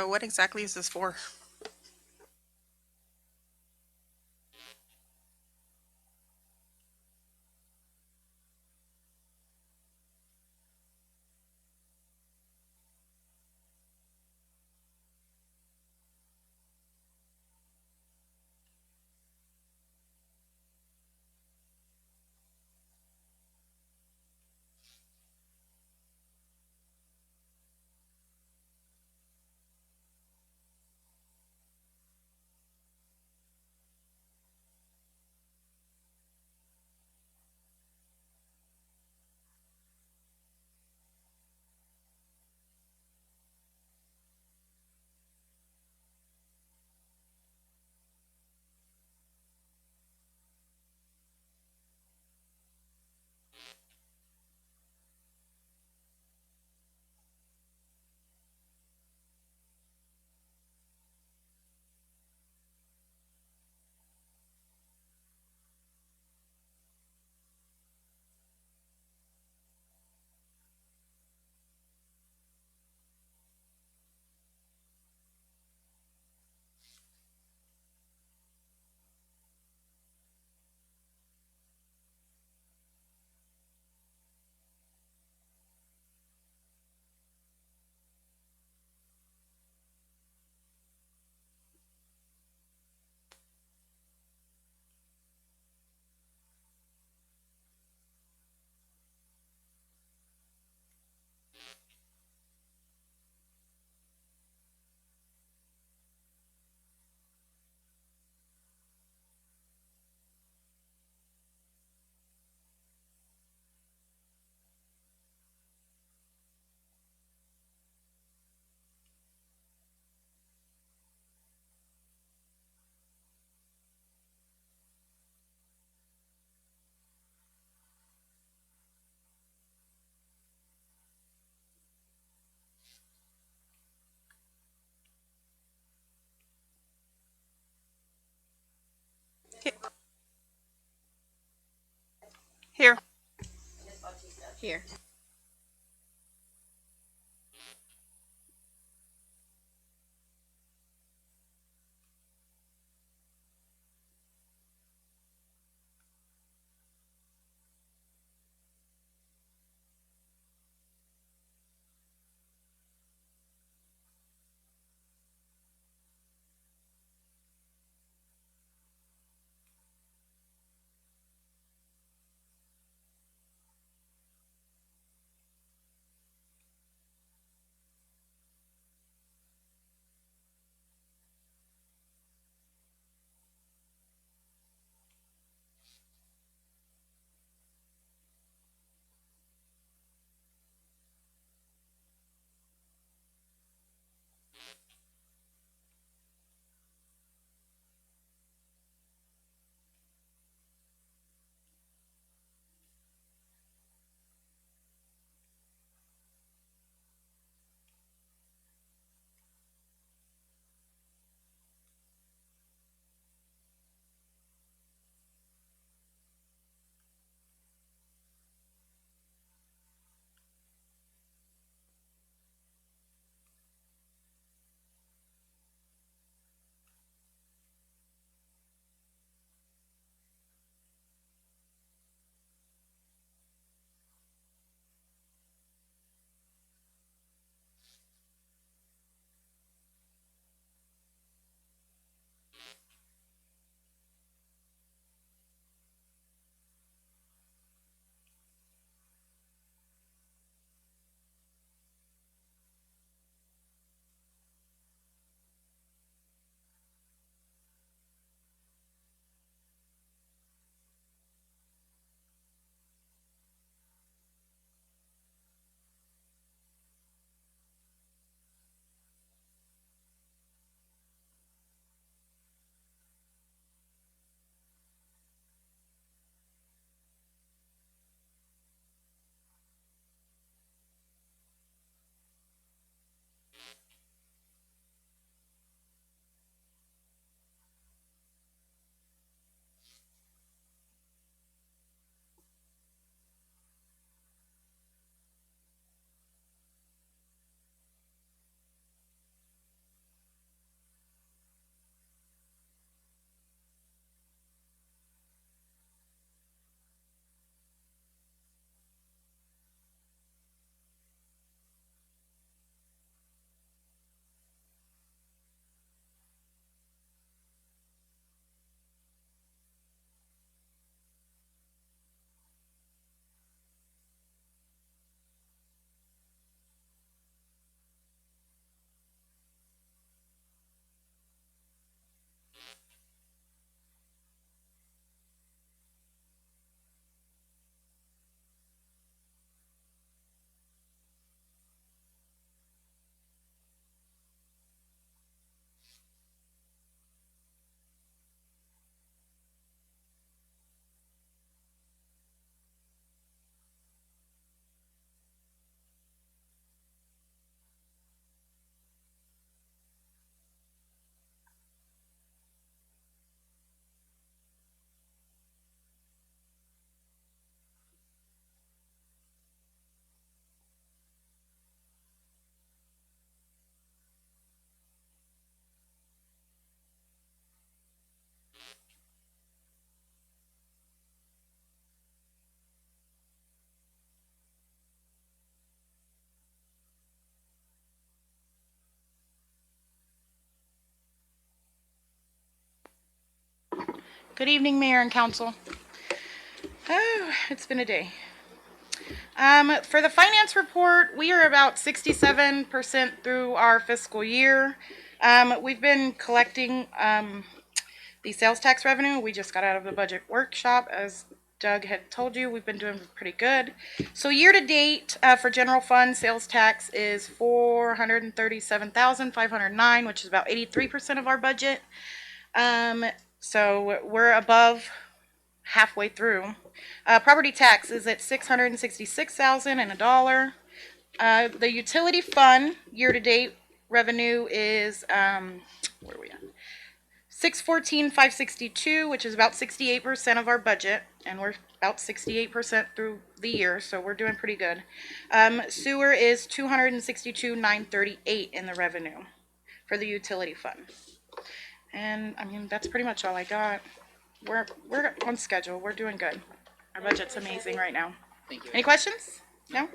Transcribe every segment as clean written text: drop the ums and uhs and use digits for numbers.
What exactly is this for? He- Here. Here. Good evening, Mayor and Council. Oh, it's been a day. For the finance report, we are about 67% through our fiscal year. We've been collecting the sales tax revenue. We just got out of the budget workshop. As Doug had told you, we've been doing pretty good. So year to date, for general fund, sales tax is $437,509, which is about 83% of our budget. So we're above halfway through. Property tax is at $666,000. The utility fund year-to-date revenue is where are we at? $614,562, which is about 68% of our budget, and we're about 68% through the year, so we're doing pretty good. Sewer is $262,938 in the revenue for the utility fund. And I mean, that's pretty much all I got. We're on schedule. We're doing good. Our budget's amazing right now. Thank you. Any questions? No?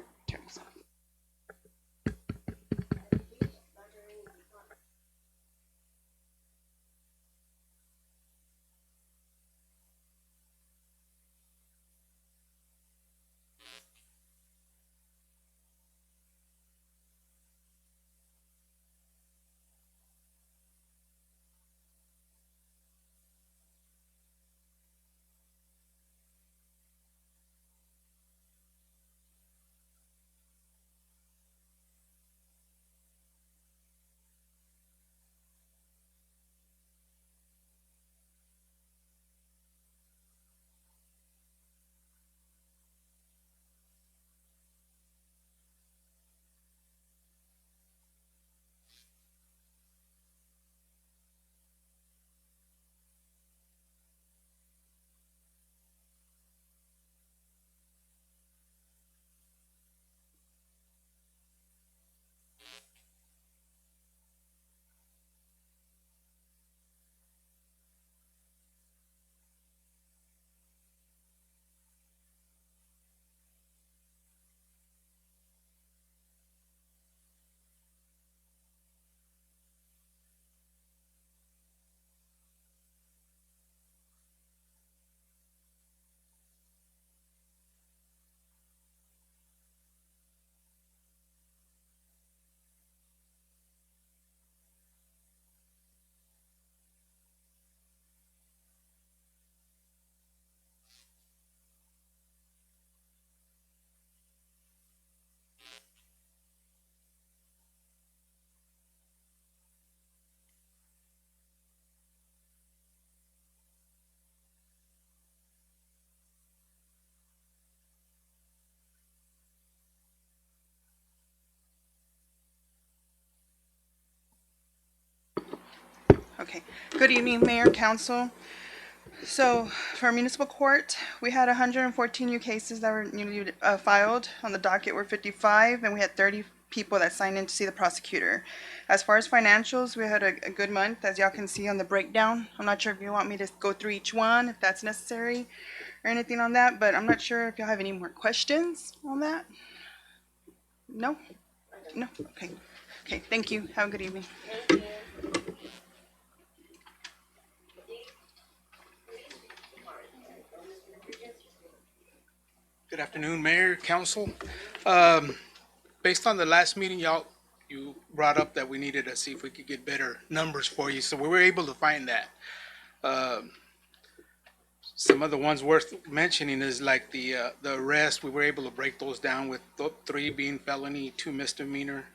Okay. Good evening, Mayor, Council. So for our municipal court, we had 114 new cases that were newly filed. On the docket were 55, and we had 30 people that signed in to see the prosecutor. As far as financials, we had a good month, as y'all can see on the breakdown. I'm not sure if you want me to go through each one, if that's necessary, or anything on that, but I'm not sure if y'all have any more questions on that. No? No? Okay. Okay, thank you. Have a good evening. Good afternoon, Mayor, Council. Based on the last meeting, you brought up that we needed to see if we could get better numbers for you, so we were able to find that. Some of the ones worth mentioning is like the arrest. We were able to break those down with 3 being felony, 2 misdemeanor.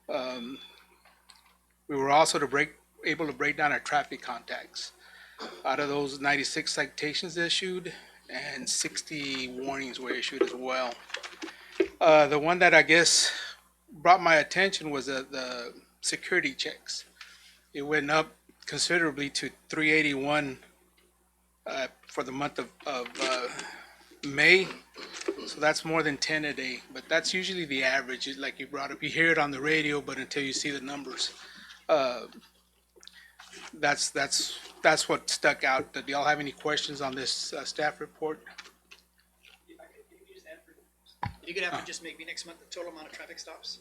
We were also able to break down our traffic contacts. Out of those, 96 citations issued and 60 warnings were issued as well. The one that I guess brought my attention was the security checks. It went up considerably to 381 for the month of May. So that's more than 10 a day, but that's usually the average. Like you brought up, you hear it on the radio, but until you see the numbers, that's what stuck out. Do y'all have any questions on this staff report? You're gonna have to just make me next month the total amount of traffic stops.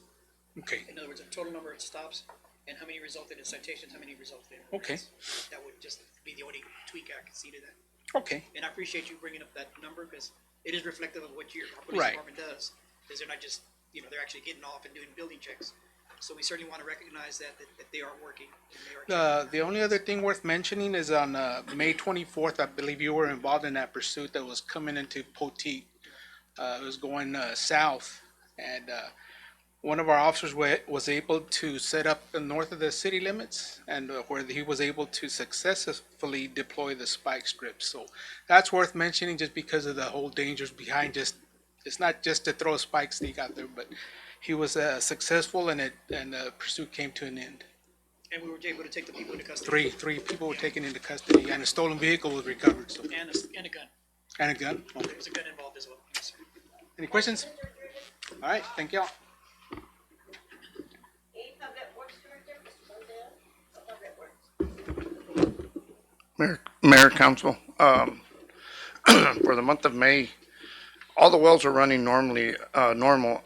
Okay, In other words, the total number of stops. and how many resulted in citations, how many resulted in Okay. arrests. That would just be the only tweak I could see to that. Okay. And I appreciate you bringing up that number because it is reflective of what our police Right. department does. Because they're not just, they're actually getting off and doing building checks. So we certainly want to recognize that they are working. And they are checking. The only other thing worth mentioning is on May 24th, I believe you were involved in that pursuit that was coming into Poteet. It was going south, and one of our officers was able to set up north of the city limits, and where he was able to successfully deploy the spike strips. So that's worth mentioning, just because of the whole dangers behind it's not just to throw a spike stick out there, but he was successful, and the pursuit came to an end. And we were able to take the people into custody. Three people were taken into custody, and a stolen vehicle was recovered. So, And a gun. and a gun. Okay. There was a gun involved as well. Yes, sir. Any questions? All right, thank y'all. Mayor, Council, for the month of May, all the wells are running normal.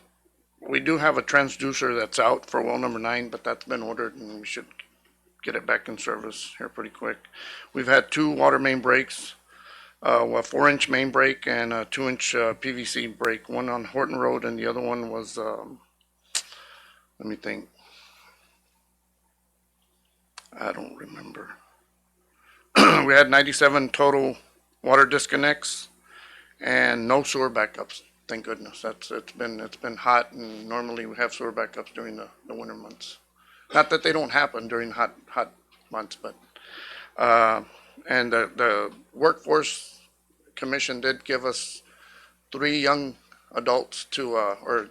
We do have a transducer that's out for well number 9, but that's been ordered and we should get it back in service here pretty quick. We've had 2 water main breaks, a 4-inch main break and a 2-inch PVC break, one on Horton Road and the other one was, let me think. I don't remember. We had 97 total water disconnects and no sewer backups. Thank goodness. It's been hot, and normally we have sewer backups during the winter months. Not that they don't happen during hot months, but and the workforce commission did give us 3 young adults to or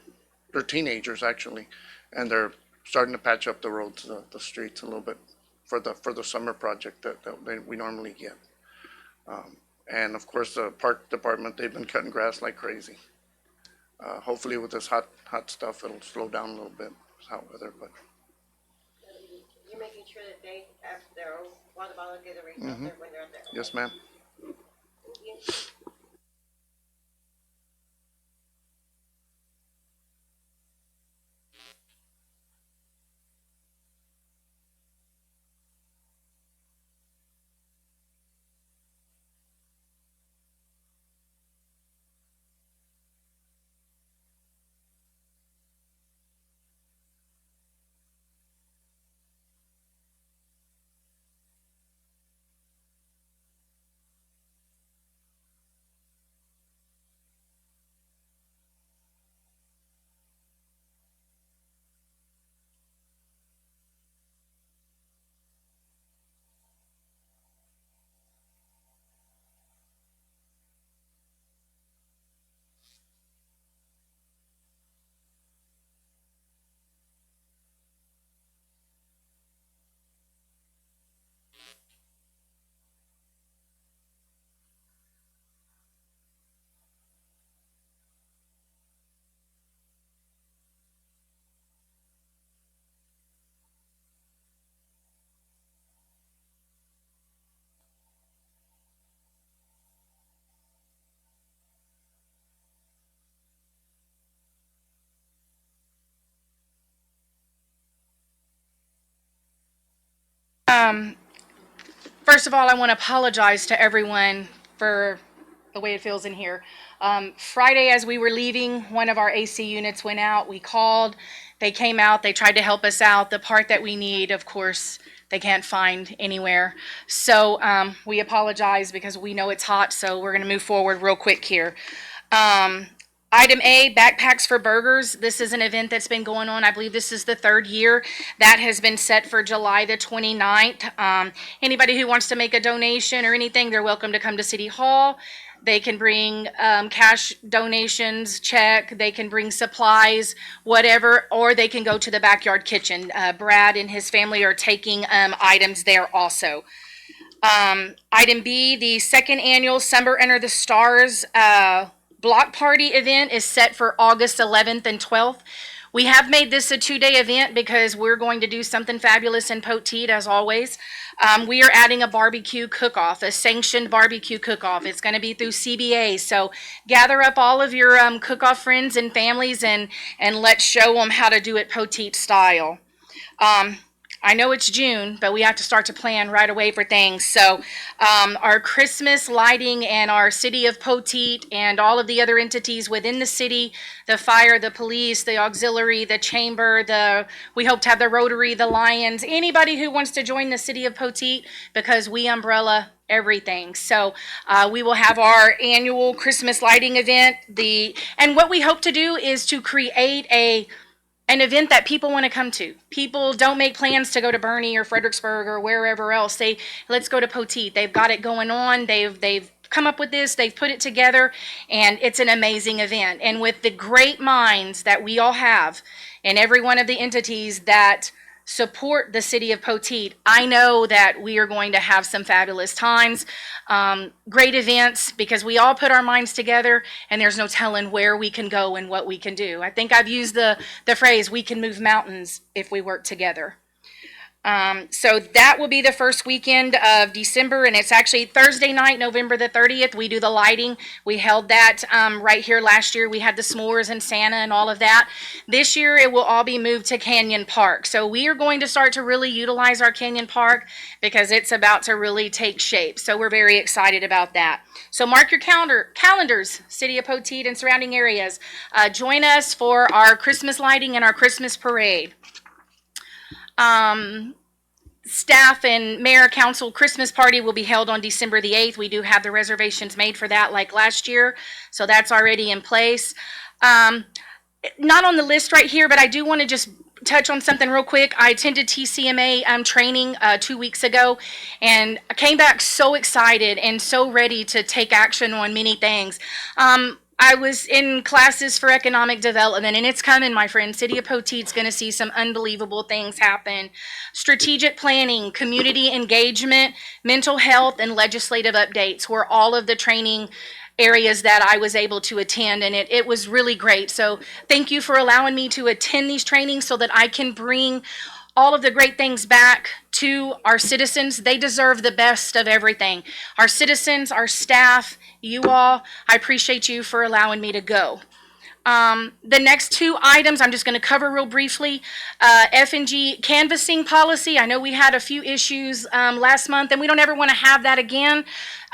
they're teenagers actually, and they're starting to patch up the roads, the streets a little bit for the summer project that we normally get. And of course, the park department, they've been cutting grass like crazy. Hopefully with this hot stuff, it'll slow down a little bit, it's hot weather, but. You're making sure that they have their own water bottle, get a refill when they're there. Yes, ma'am. First of all, I want to apologize to everyone for the way it feels in here. Friday, as we were leaving, one of our AC units went out. We called. They came out. They tried to help us out. The part that we need, of course, they can't find anywhere. So we apologize because we know it's hot. So we're going to move forward real quick here. Item A, Backpacks for Burgers. This is an event that's been going on. I believe this is the 3rd year. That has been set for July the 29th. Anybody who wants to make a donation or anything, they're welcome to come to City Hall. They can bring cash donations, check. They can bring supplies, whatever, or they can go to the Backyard Kitchen. Brad and his family are taking items there also. Item B, the 2nd annual Summer Under the Stars block party event is set for August 11th and 12th. We have made this a 2-day event because we're going to do something fabulous in Poteet, as always. We are adding a barbecue cook-off, a sanctioned barbecue cook-off. It's going to be through CBA. So gather up all of your cook-off friends and families and let's show them how to do it Poteet style. I know it's June, but we have to start to plan right away for things. So our Christmas lighting and our city of Poteet and all of the other entities within the city, the fire, the police, the auxiliary, the chamber, we hope to have the Rotary, the Lions, anybody who wants to join the city of Poteet, because we umbrella everything. So we will have our annual Christmas lighting event. And what we hope to do is to create an event that people want to come to. People don't make plans to go to Bernie or Fredericksburg or wherever else. Let's go to Poteet. They've got it going on. They've come up with this. They've put it together, and it's an amazing event. And with the great minds that we all have in every one of the entities that support the city of Poteet, I know that we are going to have some fabulous times, great events, because we all put our minds together and there's no telling where we can go and what we can do. I think I've used the phrase, we can move mountains if we work together. So that will be the first weekend of December, and it's actually Thursday night, November the 30th. We do the lighting. We held that right here last year. We had the s'mores and Santa and all of that. This year, it will all be moved to Canyon Park. So we are going to start to really utilize our Canyon Park because it's about to really take shape. So we're very excited about that. So mark your calendars, City of Poteet and surrounding areas. Join us for our Christmas lighting and our Christmas parade. Staff and mayor council Christmas party will be held on December the 8th. We do have the reservations made for that like last year, so that's already in place. Not on the list right here, but I do want to just touch on something real quick. I attended TCMA training 2 weeks ago, and I came back so excited and so ready to take action on many things. I was in classes for economic development, and it's coming, my friend. City of Poteet's going to see some unbelievable things happen. Strategic planning, community engagement, mental health, and legislative updates were all of the training areas that I was able to attend, and it was really great. So thank you for allowing me to attend these trainings so that I can bring all of the great things back to our citizens. They deserve the best of everything. Our citizens, our staff, you all, I appreciate you for allowing me to go. The next two items I'm just going to cover real briefly. F&G canvassing policy. I know we had a few issues last month, and we don't ever want to have that again.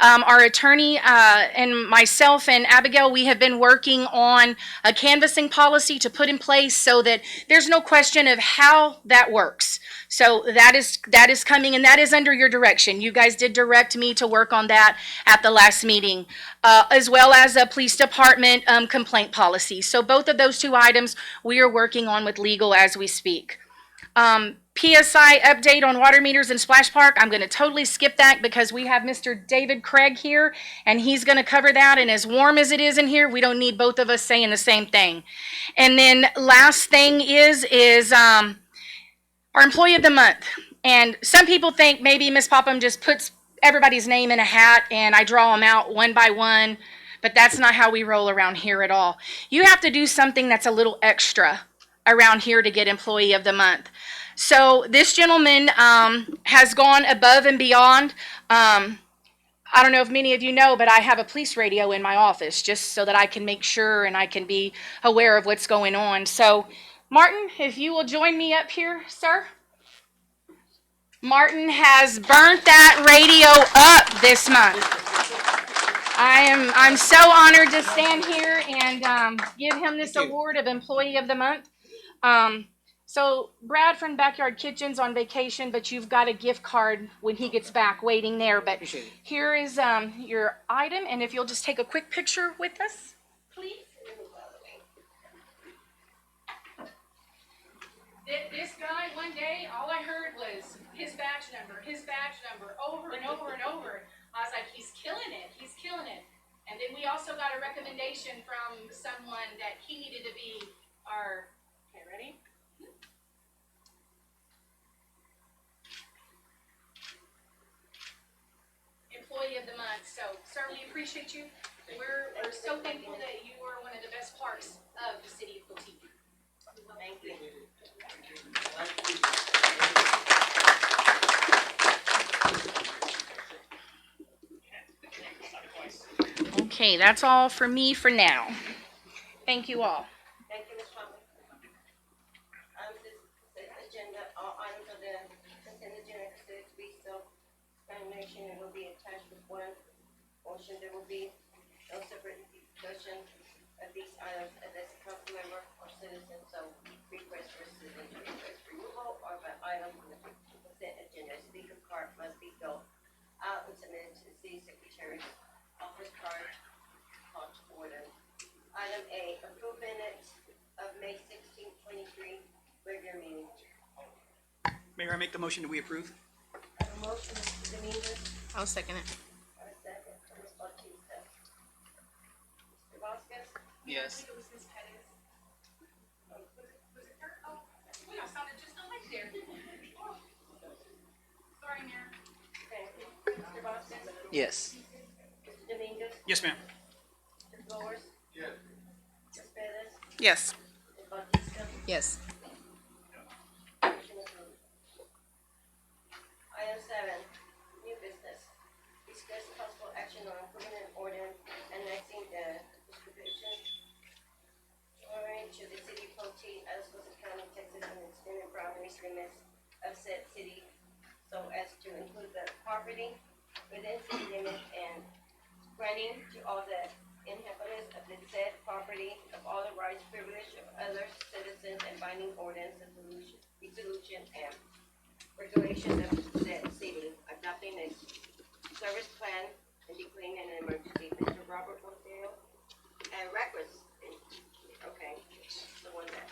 Our attorney and myself and Abigail, we have been working on a canvassing policy to put in place so that there's no question of how that works. So that is coming, and that is under your direction. You guys did direct me to work on that at the last meeting, as well as a police department complaint policy. So both of those two items we are working on with legal as we speak. PSI update on water meters in Splash Park. I'm going to totally skip that because we have Mr. David Craig here, and he's going to cover that. And as warm as it is in here, we don't need both of us saying the same thing. And then last thing is our employee of the month. And some people think maybe Miss Popham just puts everybody's name in a hat and I draw them out one by one, but that's not how we roll around here at all. You have to do something that's a little extra around here to get employee of the month. So this gentleman has gone above and beyond. I don't know if many of you know, but I have a police radio in my office just so that I can make sure and I can be aware of what's going on. So Martin, if you will join me up here, sir. Martin has burnt that radio up this month. I'm so honored to stand here and give him this award of Employee of the Month. So Brad from Backyard Kitchen's on vacation, but you've got a gift card when he gets back waiting there. But here is your item, and if you'll just take a quick picture with us, please. This guy, one day, all I heard was his badge number, over and over and over. I was like, he's killing it. And then we also got a recommendation from someone that he needed to be our, okay, ready? Employee of the Month. So, sir, we appreciate you. We're so thankful that you are one of the best parts of the city of Poteet. Thank you. Okay, that's all for me for now. Thank you all. Thank you, Ms. Plummer. agenda, all items of the consent agenda considered to be self-explanatory and will be attached with one motion. There will be no separate discussion of these items unless a council member or citizen so request for citizen to request removal or by item from the consent agenda. Speaker card must be filled out and submitted to the city secretary's office card called to order. Item A, approve minutes of May 16, 23, regular meeting. Mayor, I make the motion that we approve. I have a motion, Mr. Dominguez, I'll second it. and a second from Ms. Bautista. Mr. Vasquez? Yes. Okay. Mr. Vasquez? Yes. Mr. Dominguez? Yes, ma'am. Mr. Flores? Yes. Ms. Perez? Yes. Ms. Bautista? Yes. Motion approved. Item 7, new business. Discuss possible action on approving an ordinance annexing the distribution to the city of Poteet, Atascosa County, Texas, and extended boundary limits of said city so as to include the property within city limits and granting to all the inhabitants of the said property of all the rights, privilege of other citizens and binding ordinance and resolution and regulation of said city, adopting a service plan and declaring an emergency. Mr. Robert Montero, and records, okay, the one that.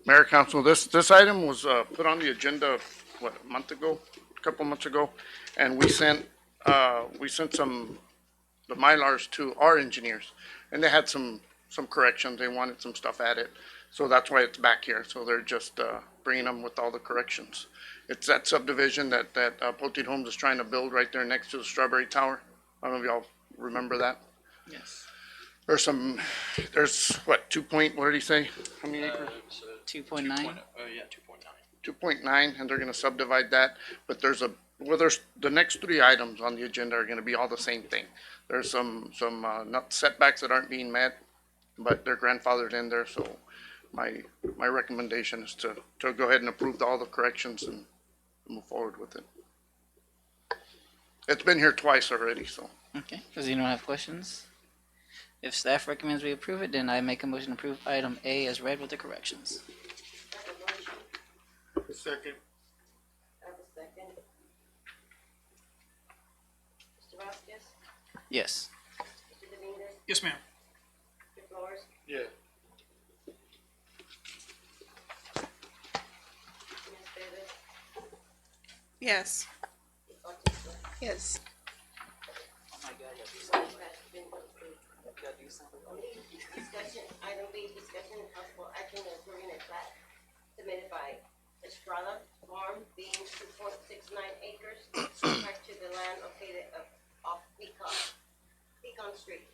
Mayor, Council, this item was, put on the agenda, what, a month ago, a couple months ago? And we sent some, the Mylars to our engineers, and they had some corrections, they wanted some stuff added. So that's why it's back here, so they're just, bringing them with all the corrections. It's that subdivision that Poteet Homes is trying to build right there next to the Strawberry Tower. I don't know if y'all remember that. Yes. There's what, what did he say? How many acres? 2.9. 2.9, and they're gonna subdivide that, but there's the next 3 items on the agenda are gonna be all the same thing. There's some not setbacks that aren't being met, but they're grandfathered in there, so my recommendation is to go ahead and approve all the corrections and move forward with it. It's been here twice already, so. Okay. Does anyone have questions? If staff recommends we approve it, then I make a motion to approve item A as read with the corrections. I have a motion. Second. I have a second. Mr. Vasquez? Yes. Mr. Dominguez? Yes, ma'am. Mr. Flores? Yeah. Ms. Perez? Yes. Ms. Bautista? Yes. Discussion, item B, discussion and possible action on approving a plat submitted by Estrada Farm being 2.69 acres, subject to the land located off Pecan Street.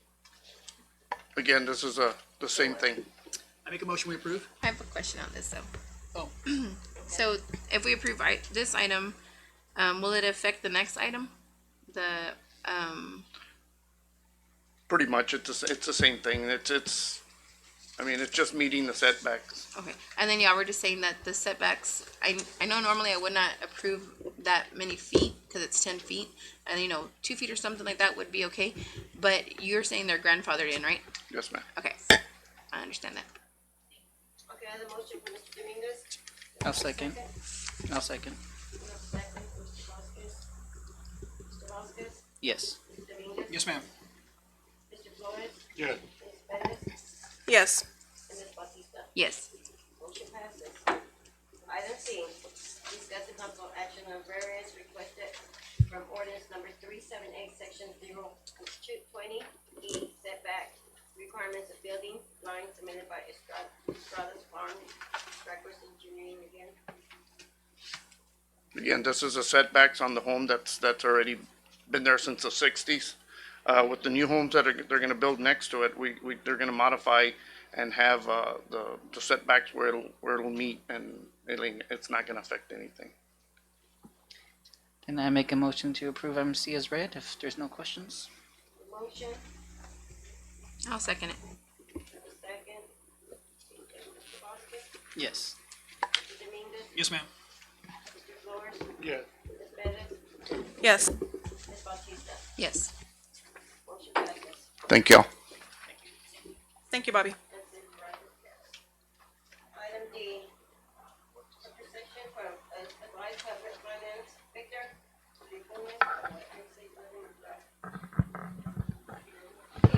Again, this is the same thing. I make a motion we approve. I have a question on this though. Oh. So if we approve this item, will it affect the next item? Pretty much, it's the same thing. It's just meeting the setbacks. Okay, and then y'all were just saying that the setbacks, I know normally I would not approve that many feet, cause it's 10 feet, and 2 feet or something like that would be okay, but you're saying they're grandfathered in, right? Yes, ma'am. Okay, I understand that. Okay, I have a motion for Mr. Dominguez. I'll second. I'll second. I have a second, Mr. Vasquez. Mr. Vasquez? Yes. Mr. Dominguez? Yes, ma'am. Mr. Flores? Yeah. Ms. Perez? Yes. And Ms. Bautista? Yes. Motion passes. Item C, discuss the possible action on variance requested from ordinance number 378, section 020E, setback requirements of building lines submitted by Estrada's Farm, Records Engineering again. Again, this is the setbacks on the home that's already been there since the 60s. With the new homes that they're gonna build next to it, they're gonna modify and have, the setbacks where it'll meet, and it's not gonna affect anything. Then I make a motion to approve item C as read if there's no questions. Motion, I'll second it. have a second. Mr. Vasquez? Yes. Mr. Dominguez, Yes, ma'am. Mr. Flores, Yeah. Ms. Bettis, Yes. Ms. Bautista. Yes. Motion passes. Thank y'all. Thank you, Bobby. That's it, right? Item D, conversation from advice public finance, Victor.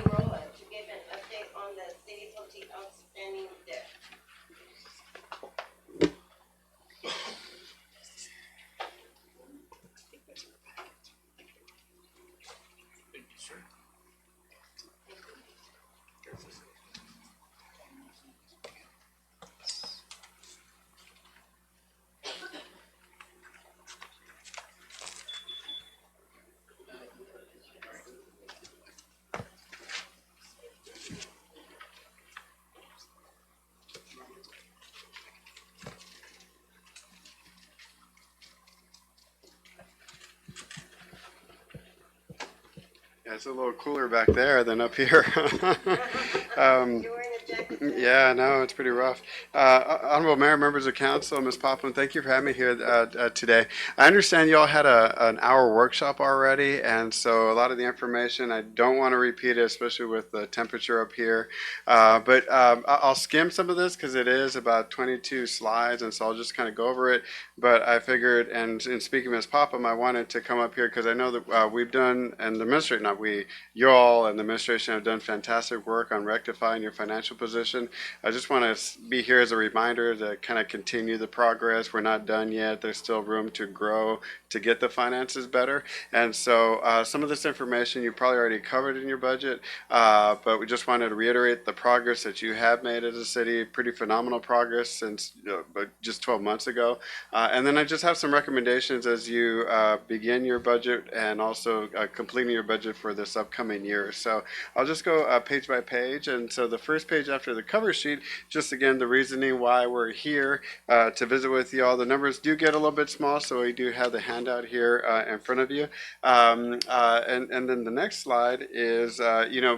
Rolla to give an update on the city total outstanding debt. Yeah, it's a little cooler back there than up here. Um, You're wearing a jacket. Today. yeah, no, it's pretty rough. Honorable Mayor, members of council, Ms. Poplin, thank you for having me here today. I understand you all had an hour workshop already, and so a lot of the information, I don't want to repeat it, especially with the temperature up here. But I'll skim some of this because it is about 22 slides, and so I'll just kind of go over it. But I figured, and in speaking of Ms. Popham, I wanted to come up here because I know that we've done, and the administration, not we, you all and the administration have done fantastic work on rectifying your financial position. I just want to be here as a reminder to kind of continue the progress. We're not done yet. There's still room to grow to get the finances better. And so some of this information you probably already covered in your budget, but we just wanted to reiterate the progress that you have made as a city. Pretty phenomenal progress since just 12 months ago. And then I just have some recommendations as you begin your budget and also completing your budget for this upcoming year. So I'll just go page by page. And so the first page after the cover sheet, just again, the reasoning why we're here to visit with you all. The numbers do get a little bit small, so we do have the handout here in front of you. And then the next slide is,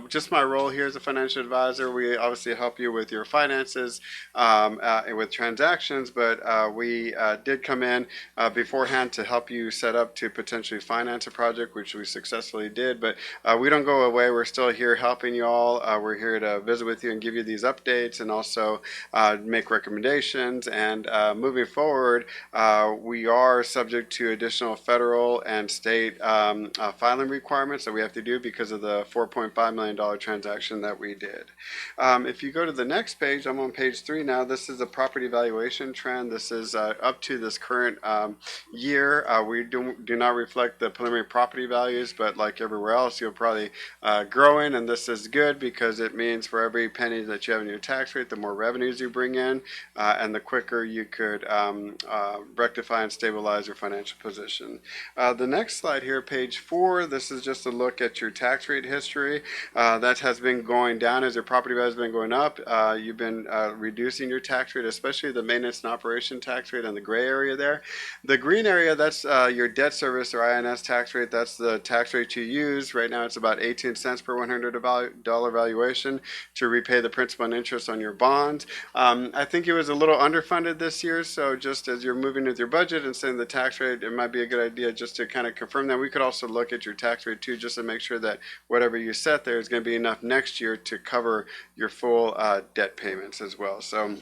just my role here as a financial advisor. We obviously help you with your finances and with transactions, but we did come in beforehand to help you set up to potentially finance a project, which we successfully did. But we don't go away. We're still here helping you all. We're here to visit with you and give you these updates and also make recommendations. And moving forward, we are subject to additional federal and state filing requirements that we have to do because of the $4.5 million transaction that we did. If you go to the next page, I'm on page 3 now. This is a property valuation trend. This is up to this current year. We do not reflect the preliminary property values, but like everywhere else, you'll probably growing, and this is good because it means for every penny that you have in your tax rate, the more revenues you bring in, and the quicker you could rectify and stabilize your financial position. The next slide here, page 4, this is just a look at your tax rate history. That has been going down as your property value has been going up. You've been reducing your tax rate, especially the maintenance and operation tax rate in the gray area there. The green area, that's your debt service or INS tax rate. That's the tax rate you use. Right now it's about 18 cents per $100 valuation to repay the principal and interest on your bonds. I think it was a little underfunded this year, so just as you're moving with your budget and setting the tax rate, it might be a good idea just to kind of confirm that. We could also look at your tax rate too, just to make sure that whatever you set there is going to be enough next year to cover your full debt payments as well. So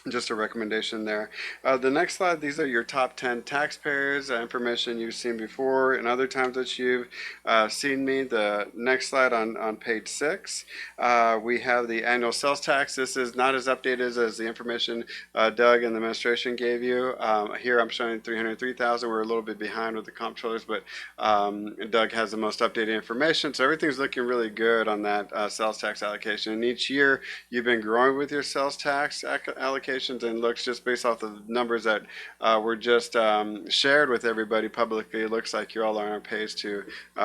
just a recommendation there. The next slide, these are your top 10 taxpayers, information you've seen before and other times that you've seen me. The next slide on page 6, we have the annual sales tax. This is not as updated as the information Doug and the administration gave you. Here I'm showing 303,000. We're a little bit behind with the comptrollers, but Doug has the most updated information. So everything's looking really good on that sales tax allocation. And each year you've been growing with your sales tax allocation, and looks just based off the numbers that were just shared with everybody publicly. It looks like you're all on a pace to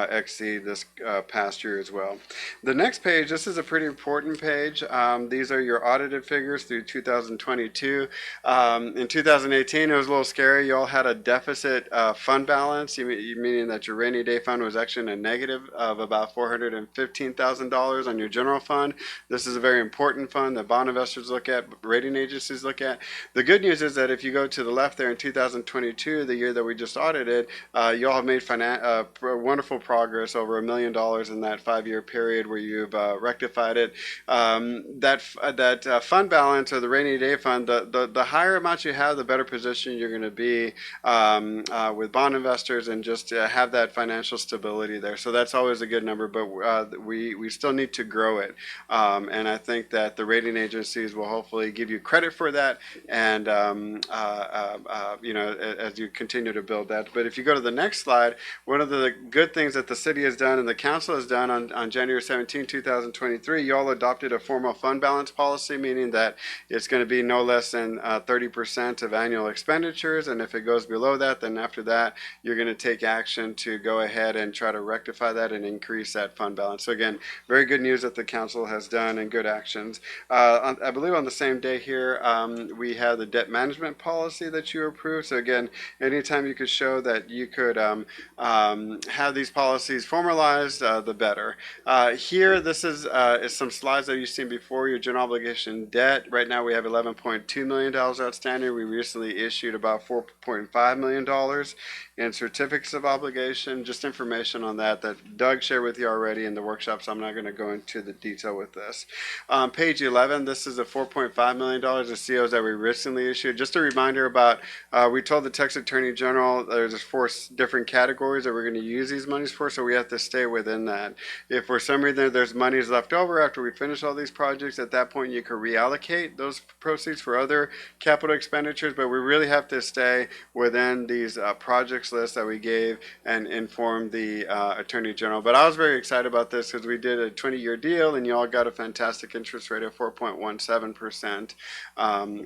exceed this past year as well. The next page, this is a pretty important page. These are your audited figures through 2022. In 2018, it was a little scary. You all had a deficit fund balance, meaning that your rainy day fund was actually in a negative of about $415,000 on your general fund. This is a very important fund that bond investors look at, rating agencies agencies look at. The good news is that if you go to the left there in 2022, the year that we just audited, you all have made wonderful progress, over $1 million in that 5-year period where you've rectified it. That fund balance, or the rainy day fund, the higher amount you have, the better position you're going to be with bond investors, and just have that financial stability there. So that's always a good number, but we still need to grow it. And I think that the rating agencies will hopefully give you credit for that, and as you continue to build that. But if you go to the next slide, one of the good things that the city has done and the council has done on January 17, 2023, you all adopted a formal fund balance policy, meaning that it's going to be no less than 30% of annual expenditures, and if it goes below that, then after that, you're going to take action to go ahead and try to rectify that and increase that fund balance. So again, very good news that the council has done, and good actions. I believe on the same day here, we have the debt management policy that you approved. So again, anytime you could show that you could have these policies formalized, the better. Here, this is some slides that you've seen before. Your general obligation debt. Right now, we have $11.2 million outstanding. We recently issued about $4.5 million in certificates of obligation. Just information on that Doug shared with you already in the workshop, so I'm not going to go into the detail with this. Page 11, this is a $4.5 million of COs that we recently issued. Just a reminder about, we told the Texas Attorney General there's 4 different categories that we're going to use these monies for, so we have to stay within that. If for some reason there's monies left over after we finish all these projects, at that point you could reallocate those proceeds for other capital expenditures, but we really have to stay within these projects lists that we gave and inform the Attorney General. But I was very excited about this because we did a 20-year deal, and you all got a fantastic interest rate of 4.17%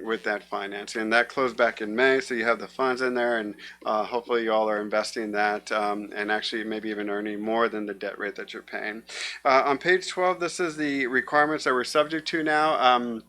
with that financing. And that closed back in May, so you have the funds in there, and hopefully you all are investing that and actually maybe even earning more than the debt rate that you're paying. On page 12, this is the requirements that we're subject to now.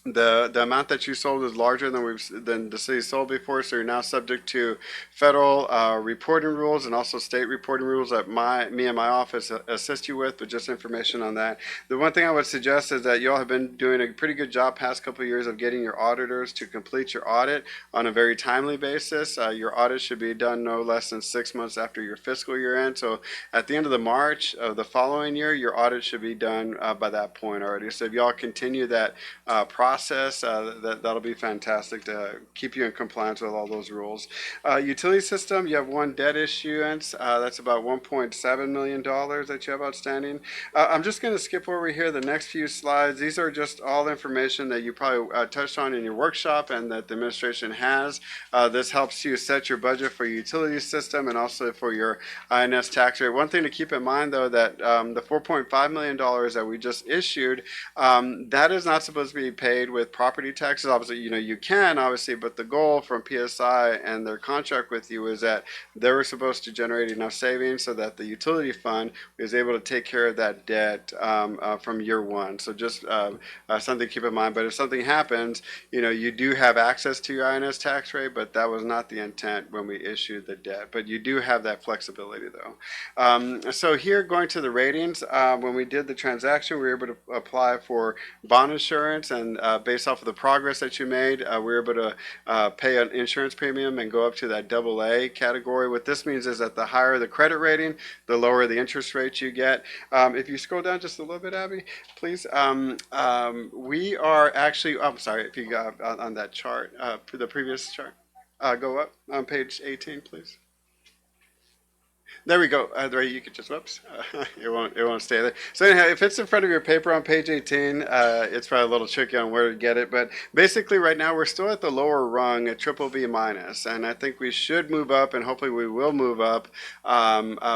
The amount that you sold is larger than the city sold before, so you're now subject to federal reporting rules and also state reporting rules that me and my office assist you with, but just information on that. The one thing I would suggest is that you all have been doing a pretty good job past couple of years of getting your auditors to complete your audit on a very timely basis. Your audit should be done no less than 6 months after your fiscal year end. So at the end of the March of the following year, your audit should be done by that point already. So if you all continue that process, that'll be fantastic to keep you in compliance with all those rules. Utility system, you have one debt issuance. That's about $1.7 million that you have outstanding. I'm just going to skip over here the next few slides. These are just all information that you probably touched on in your workshop and that the administration has. This helps you set your budget for your utility system and also for your INS tax rate. One thing to keep in mind, though, that the $4.5 million that we just issued, that is not supposed to be paid with property taxes. Obviously, you can, obviously, but the goal from PSI and their contract with you is that they were supposed to generate enough savings so that the utility fund is able to take care of that debt from year one. So just something to keep in mind. But if something happens, you do have access to your INS tax rate, but that was not the intent when we issued the debt. But you do have that flexibility, though. So here, going to the ratings, when we did the transaction, we were able to apply for bond insurance, and based off of the progress that you made, we were able to pay an insurance premium and go up to that AA category. What this means is that the higher the credit rating, the lower the interest rate you get. If you scroll down just a little bit, Abby, please. We are actually, I'm sorry, if you got on that chart, the previous chart, go up on page 18, please. There we go. Ray, you could just, whoops, it won't stay there. So anyhow, if it's in front of your paper on page 18, it's probably a little tricky on where to get it. But basically right now we're still at the lower rung at BBB minus. And I think we should move up, and hopefully we will move up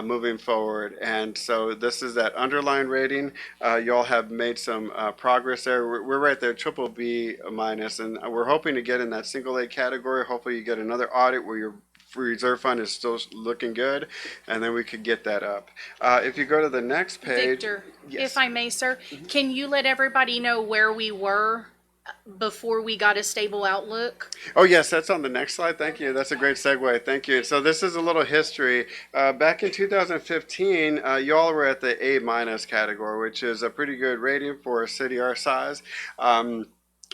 moving forward. And so this is that underlying rating. You all have made some progress there. We're right there, BBB minus. And we're hoping to get in that single A category. Hopefully you get another audit where your reserve fund is still looking good, and then we could get that up. If you go to the next page. Victor, yes. if I may, sir, can you let everybody know where we were before we got a stable outlook? Oh, yes, that's on the next slide. Thank you. That's a great segue. Thank you. So this is a little history. Back in 2015, you all were at the A minus category, which is a pretty good rating for a city our size.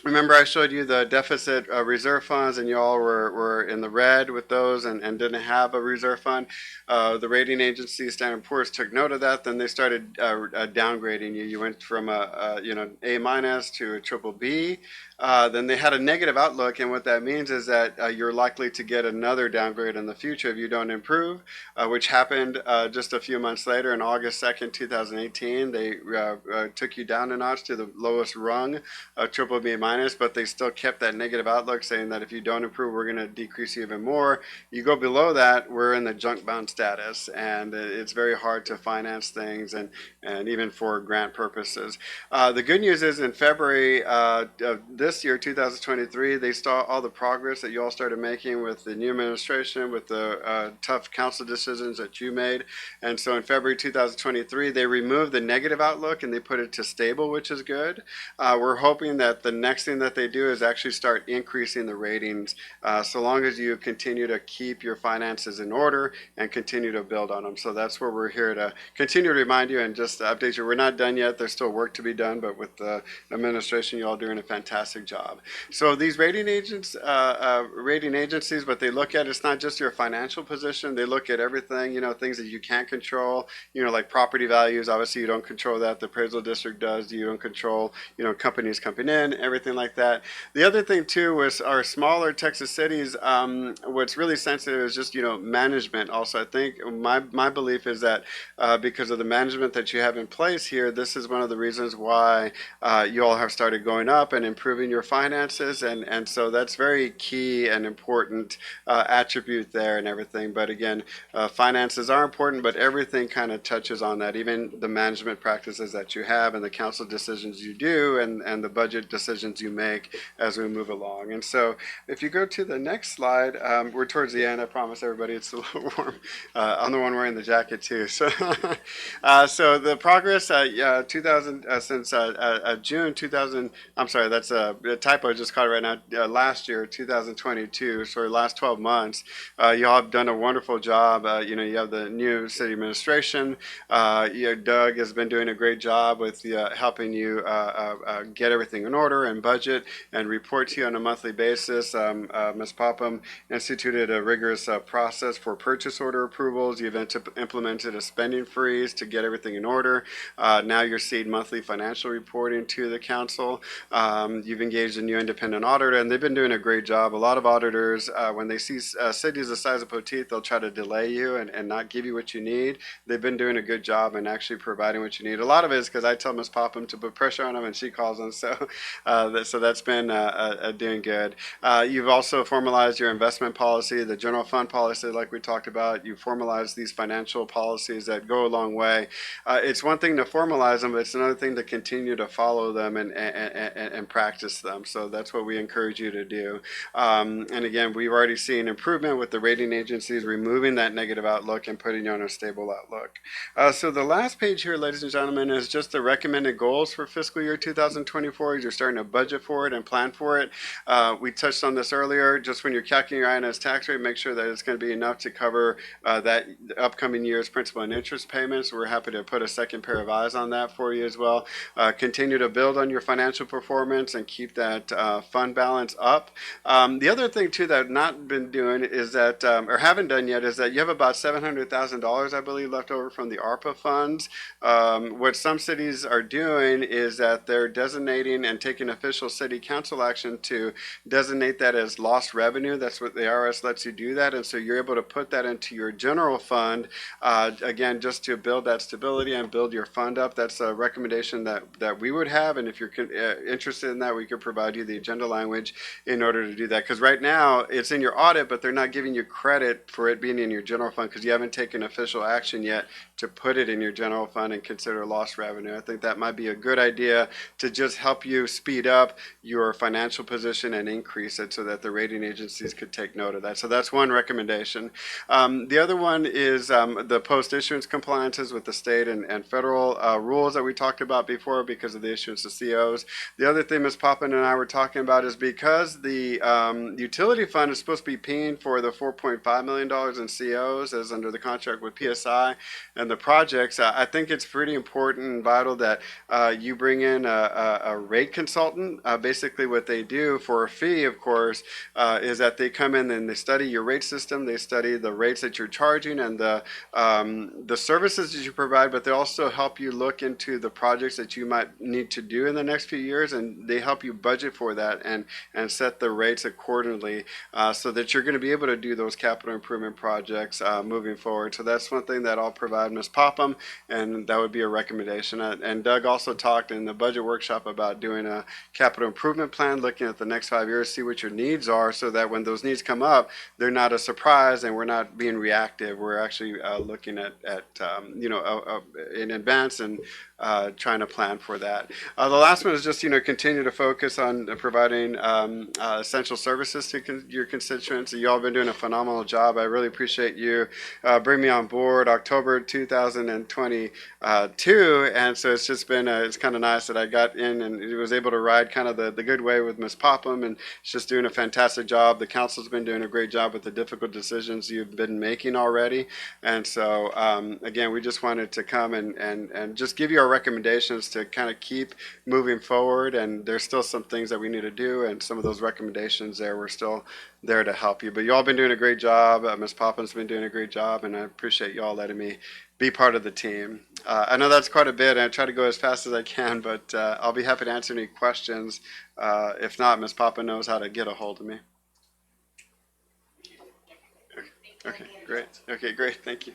Remember, I showed you the deficit reserve funds, and you all were in the red with those and didn't have a reserve fund. The rating agency, Standard & Poor's, took note of that. Then they started downgrading you. You went from A minus to a triple B. Then they had a negative outlook, and what that means is that you're likely to get another downgrade in the future if you don't improve, which happened just a few months later. On August 2nd, 2018, they took you down a notch to the lowest rung, triple B minus, but they still kept that negative outlook, saying that if you don't improve, we're going to decrease you even more. You go below that, we're in the junk bound status, and it's very hard to finance things, and even for grant purposes. The good news is in February of this year, 2023, they saw all the progress that you all started making with the new administration, with the tough council decisions that you made. And so in February 2023, they removed the negative outlook and they put it to stable, which is good. We're hoping that the next thing that they do is actually start increasing the ratings, so long as you continue to keep your finances in order and continue to build on them. So that's where we're here to continue to remind you and just update you. We're not done yet. There's still work to be done, but with the administration, you all doing a fantastic job. So these rating agencies, what they look at, it's not just your financial position. They look at everything, things that you can't control, like property values. Obviously, you don't control that. The appraisal district does. You don't control, companies coming in, everything like that. The other thing too was our smaller Texas cities. What's really sensitive is just management. Also, I think my belief is that because of the management that you have in place here, this is one of the reasons why you all have started going up and improving your finances, and so that's very key and important attribute there and everything. But again, finances are important, but everything kind of touches on that, even the management practices that you have and the council decisions you do and the budget decisions you make as we move along. And so if you go to the next slide, we're towards the end. I promise everybody it's a little warm. I'm the one wearing the jacket too. So, so the progress since June 2000. I'm sorry, that's a typo. I just caught it right now. Last year, 2022. So last 12 months, you all have done a wonderful job. You have the new city administration. Doug has been doing a great job with helping you get everything in order and budget and report to you on a monthly basis. Ms. Popham instituted a rigorous process for purchase order approvals. You've implemented a spending freeze to get everything in order. Now you're seeing monthly financial reporting to the council. You've engaged a new independent auditor, and they've been doing a great job. A lot of auditors, when they see cities the size of Poteet, they'll try to delay you and not give you what you need. They've been doing a good job in actually providing what you need. A lot of it is because I tell Ms. Popham to put pressure on them, and she calls them. So, so that's been doing good. You've also formalized your investment policy, the general fund policy, like we talked about. You formalized these financial policies that go a long way. It's one thing to formalize them, but it's another thing to continue to follow them and practice them. So that's what we encourage you to do. And again, we've already seen improvement with the rating agencies removing that negative outlook and putting you on a stable outlook. So the last page here, ladies and gentlemen, is just the recommended goals for fiscal year 2024 as you're starting to budget for it and plan for it. We touched on this earlier. Just when you're calculating your INS tax rate, make sure that it's going to be enough to cover that upcoming year's principal and interest payments. We're happy to put a second pair of eyes on that for you as well. Continue to build on your financial performance and keep that fund balance up. The other thing too that I've not been doing is that, or haven't done yet, is that you have about $700,000, I believe, left over from the ARPA funds. What some cities are doing is that they're designating and taking official city council action to designate that as lost revenue. That's what the IRS lets you do that, and so you're able to put that into your general fund, again, just to build that stability and build your fund up. That's a recommendation that we would have, and if you're interested in that, we could provide you the agenda language in order to do that. Because right now, it's in your audit, but they're not giving you credit for it being in your general fund because you haven't taken official action yet to put it in your general fund and consider lost revenue. I think that might be a good idea to just help you speed up your financial position and increase it so that the rating agencies could take note of that. So that's one recommendation. The other one is the post-issuance compliances with the state and and federal rules that we talked about before because of the issuance of COs. The other thing Ms. Poppin and I were talking about is because the utility fund is supposed to be paying for the $4.5 million in COs as under the contract with PSI and the projects, I think it's pretty important and vital that you bring in a rate consultant. Basically what they do for a fee, of course, is that they come in and they study your rate system, they study the rates that you're charging and the services that you provide, but they also help you look into the projects that you might need to do in the next few years, and they help you budget for that and set the rates accordingly so that you're going to be able to do those capital improvement projects moving forward. So that's one thing that I'll provide Ms. Popham, and that would be a recommendation. And Doug also talked in the budget workshop about doing a capital improvement plan, looking at the next 5 years, see what your needs are, so that when those needs come up, they're not a surprise and we're not being reactive. We're actually looking at in advance and trying to plan for that. The last one is just continue to focus on providing essential services to your constituents. You all have been doing a phenomenal job. I really appreciate you bringing me on board October 2022, and so it's just been it's kind of nice that I got in and was able to ride kind of the good way with Ms. Popham, and she's just doing a fantastic job. The council's been doing a great job with the difficult decisions you've been making already, and so again, we just wanted to come and just give you our recommendations to kind of keep moving forward. And there's still some things that we need to do, and some of those recommendations there, we're still there to help you. But you all been doing a great job. Ms. Popham's been doing a great job, and I appreciate you all letting me be part of the team. I know that's quite a bit, and I try to go as fast as I can, but I'll be happy to answer any questions. If not, Ms. Popham knows how to get a hold of me. Okay, great. Okay, great. Thank you.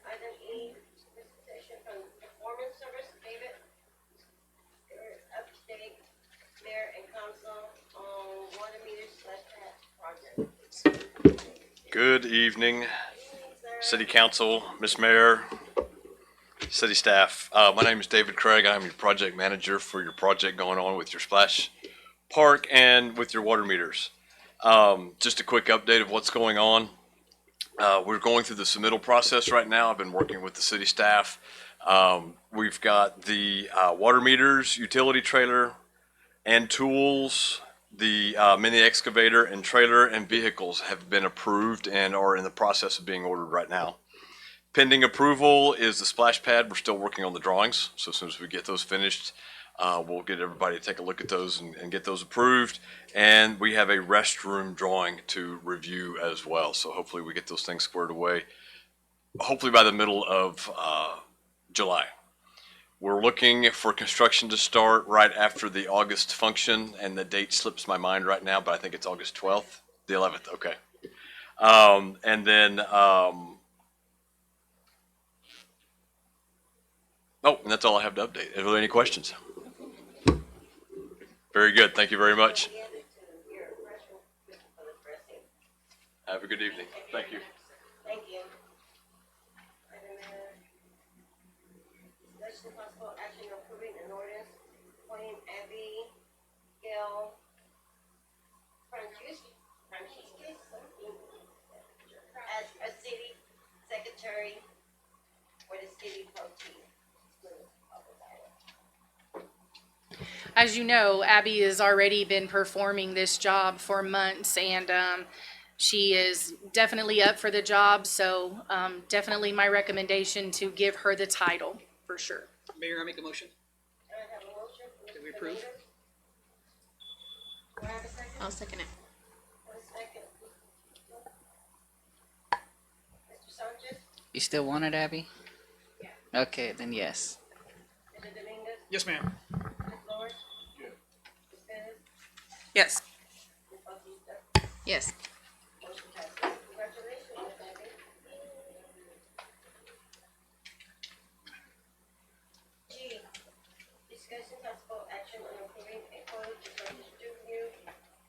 Item E, disposition from performance service, David. Update mayor and council on water meters /tap project. Good evening, City Council, Ms. Mayor, City staff. My name is David Craig. I'm your project manager for your project going on with your splash park and with your water meters. Just a quick update of what's going on. We're going through the submittal process right now. I've been working with the city staff. We've got the water meters, utility trailer, and tools. The mini excavator and trailer and vehicles have been approved and are in the process of being ordered right now. Pending approval is the splash pad. We're still working on the drawings. So as soon as we get those finished, we'll get everybody to take a look at those and get those approved. And we have a restroom drawing to review as well. So hopefully we get those things squared away, hopefully by the middle of July. We're looking for construction to start right after the August function, and the date slips my mind right now, but I think it's August 12th, the 11th, okay. And then, and that's all I have to update. Are there any questions? Very good, thank you very much. Have a good evening, thank you. Thank you. Discussion possible action approving an ordinance appointing Abby Gail Francisco as a city secretary for the city pro tem. As you know, Abby has already been performing this job for months, and she is definitely up for the job. So definitely my recommendation to give her the title for sure. Mayor, I make a motion I have a motion from that we Mr. approve. Dominguez. Do I have a second? I'll second it. A second. Mr. Sanchez, You still want it, Abby? Yeah. Okay, then yes. Mr. Dominguez, Yes, ma'am. Ms. Lawrence. Ms. Pettis, Yes. Ms. Bautista. Yes. Motion passes. Congratulations, Ms. Abby. G, discussion possible action on approving a quote to purchase 2 new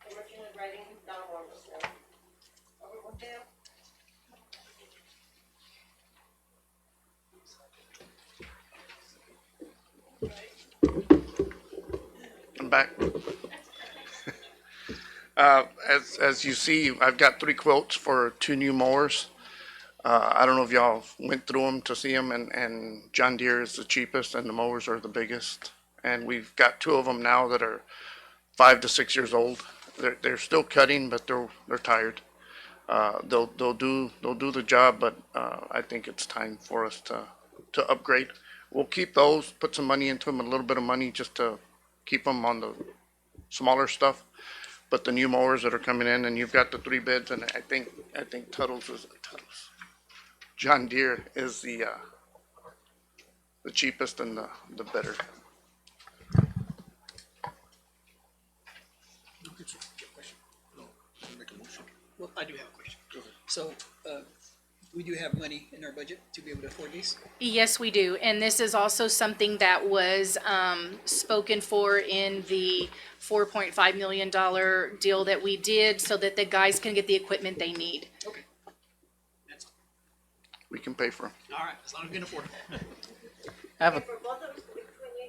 commercial writing lawnmower machines. Over Hotel. I'm back. As you see, I've got 3 quotes for 2 new mowers. I don't know if y'all went through them to see them, and John Deere is the cheapest and the mowers are the biggest. And we've got 2 of them now that are 5 to 6 years old. They're still cutting, but they're tired. They'll do the job, but I think it's time for us to upgrade. We'll keep those, put some money into them, a little bit of money just to keep them on the smaller stuff. But the new mowers that are coming in, and you've got the 3 bids, and I think Tuttle's. John Deere is the cheapest and the better. Well, I do have a question. So, we do have money in our budget to be able to afford these? Yes, we do. And this is also something that was spoken for in the $4.5 million deal that we did so that the guys can get the equipment they need. Okay. That's We can pay for them. all right, as long as we can afford it. I have a, For both of us, could be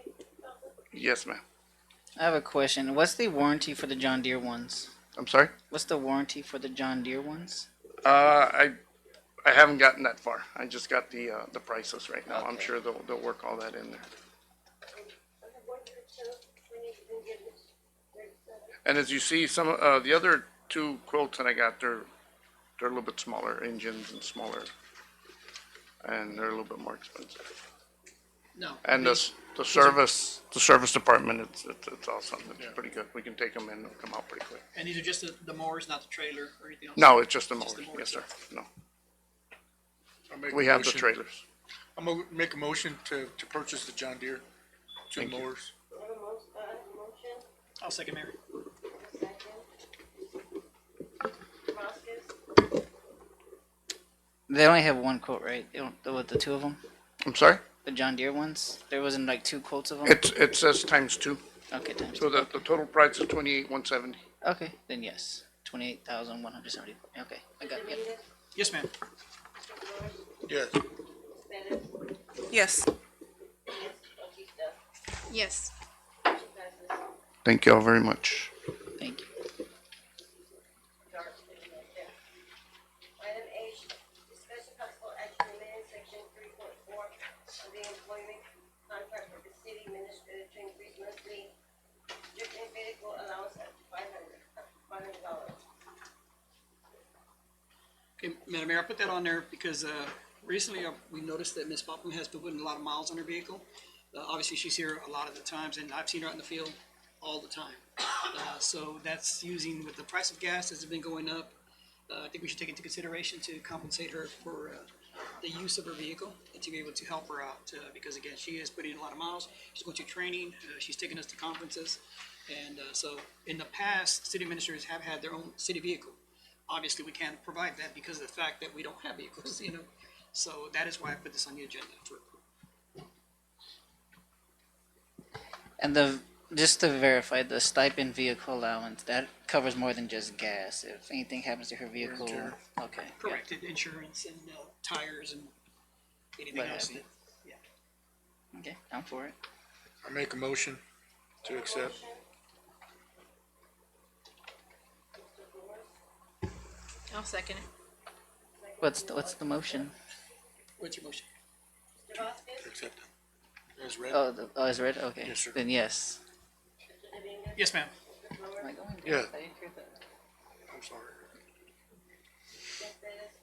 28,000? Yes, ma'am. I have a question. What's the warranty for the John Deere ones? I'm sorry? What's the warranty for the John Deere ones? I haven't gotten that far. I just got the prices right now. I'm Okay. sure they'll work all that in there. And as you see, some the other 2 quotes that I got, they're a little bit smaller engines and smaller, and they're a little bit more expensive. No. And these- the service department, it's awesome. It's pretty good. We can take them in and come out pretty quick. And these are just the mowers, not the trailer or anything else? No, it's just the Just mowers. the Yes, sir. No, I'll make we a have the motion- trailers. I'm gonna make a motion to purchase the John Deere, 2 Thank you. mowers. I have a motion, I'll second Mary. a second. Vasquez, They only have 1 quote, right? They don't, with the 2 of them? I'm sorry? The John Deere ones? There wasn't like 2 quotes of them? It says times 2. Okay, times So two. the total price is 28,170. Okay, then yes. 28,170. Okay, I got it. Yep. Yes, ma'am. Yes. Pettis, Yes. Bautista, Yes. motion passes. Thank you all very much. Thank you. Dark, yeah. Item H, discussion possible action amendment section 3.4 of the employment contract with the city administrator to increase monthly different vehicle allowance up to $500. Okay, Madam Mayor, I put that on there because recently we noticed that Ms. Popham has been putting a lot of miles on her vehicle. Obviously, she's here a lot of the times, and I've seen her out in the field all the time. So that's using, with the price of gas has been going up, I think we should take into consideration to compensate her for the use of her vehicle and to be able to help her out because, again, she is putting in a lot of miles. She's going to training. She's taking us to conferences. And so in the past, city administrators have had their own city vehicle. Obviously, we can't provide that because of the fact that we don't have vehicles, you know. So that is why I put this on the agenda for approval. And just to verify, the stipend vehicle allowance, that covers more than just gas. If anything happens to her vehicle, tear. okay. yeah. Correct, insurance and tires and anything What else. have you. Yeah. Okay, I'm for it. I make a motion to accept. I'll second it. What's the motion? What's your motion? Mr. Vasquez, Accept it. As read. Oh, it's red? Okay. Yes, sir. Then yes. Mr. Dominguez, Yes, ma'am. Mr. Flores, Am I going Yeah. I didn't hear that. I'm sorry. Ms. Pettis,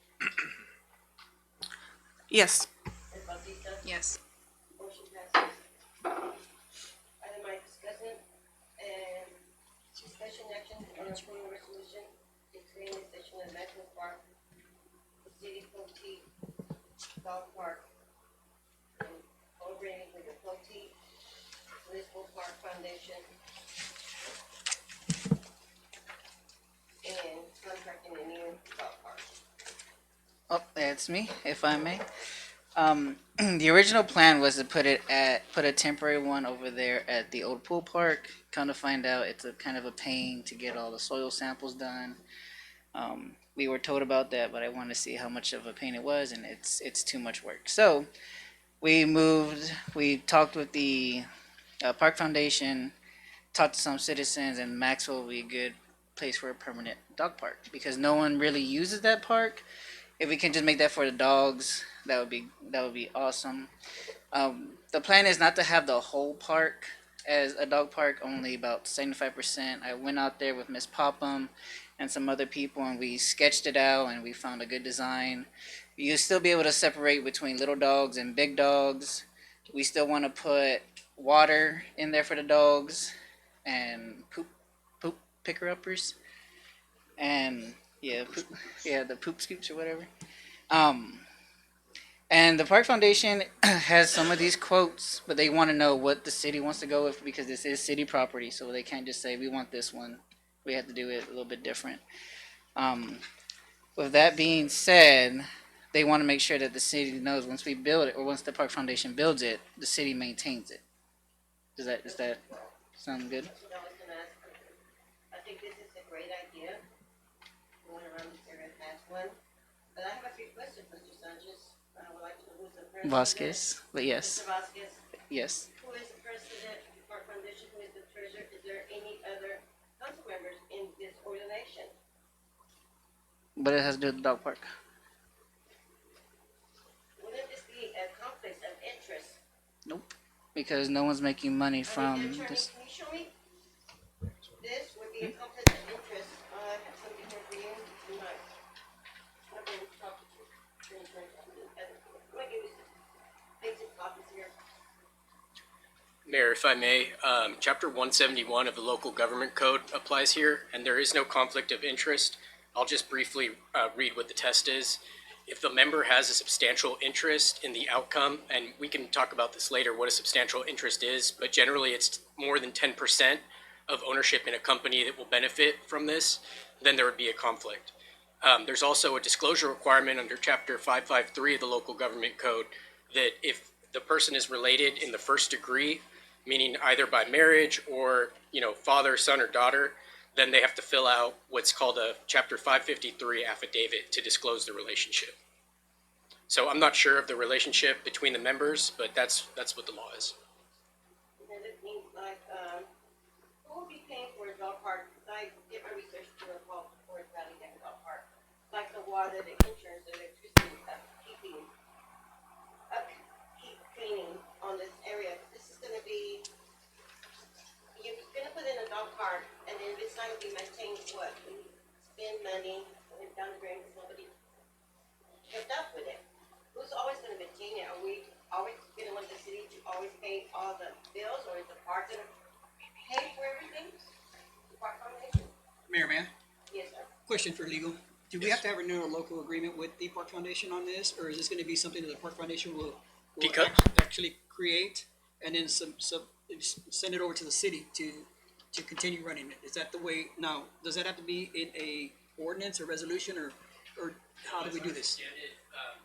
Yes. Ms. Bautista, Yes. motion passes. Item I, discussion action on approving resolution declaring the station of Maxwell Park, City Floaty Dog Park, and collaborating with the Floaty Municipal Park Foundation, and contracting a new dog park. Oh, that's me, if I may. The original plan was to put a temporary one over there at the old pool park. Kind of find out it's a kind of a pain to get all the soil samples done. We were told about that, but I wanted to see how much of a pain it was, and it's too much work. So we talked with the Park Foundation, talked to some citizens, and Maxwell will be a good place for a permanent dog park because no one really uses that park. If we can just make that for the dogs, that would be awesome. The plan is not to have the whole park as a dog park, only about 75%. I went out there with Miss Popham and some other people, and we sketched it out, and we found a good design. You'll still be able to separate between little dogs and big dogs. We still want to put water in there for the dogs, and poop picker uppers, and the poop scoops or whatever. Um, and the Park Foundation has some of these quotes, but they want to know what the city wants to go with because this is city property, so they can't just say we want this one. We have to do it a little bit different. Um, with that being said, they want to make sure that the city knows once we build it or once the Park Foundation builds it, the city maintains it. Does that sound good? That's what I was gonna ask. I think this is a great idea. Going around this area has one. But I have a few questions, Mr. Sanchez. I would like to know who's the president. Vasquez, but yes, Mr. Vasquez, yes. who is the president of the Park Foundation, who is the treasurer? Is there any other council members in this organization? But it has to do with the dog park. Wouldn't this be a conflict of interest? Nope. Because no one's making money Attorney, from can this. you show me? This would be a conflict of interest. I have something here for you tonight. I've been talking to you. I'm gonna give you some basic copies here. Mayor, if I may, Chapter 171 of the Local Government Code applies here, and there is no conflict of interest. I'll just briefly read what the test is. If the member has a substantial interest in the outcome, and we can talk about this later, what a substantial interest is, but generally it's more than 10% of ownership in a company that will benefit from this, then there would be a conflict. There's also a disclosure requirement under Chapter 553 of the Local Government Code that if the person is related in the first degree, meaning either by marriage or, father, son, or daughter, then they have to fill out what's called a Chapter 553 affidavit to disclose the relationship. So I'm not sure of the relationship between the members, but that's what the law is. Then it means like, who will be paying for a dog park? I did my research to a call for a Valley Dam dog park. Like the water, the insurance, the electricity, keep cleaning on this area. This is gonna be, you're gonna put in a dog park, and then it's not gonna be maintained, what? We spend money, and down the drain, because nobody kept up with it. Who's always gonna maintain it? Are we always gonna want the city to always pay all the bills, or is the park gonna pay for everything? The Park Foundation? Mayor, man, Yes, sir. question for legal. Do we have to have a new local agreement with the Park Foundation on this, or is this gonna be something that the Park Foundation will Because- actually create and then send it over to the city to continue running it? Is that the way, now, does that have to be in a ordinance or resolution, or how do we do this? As I understand it,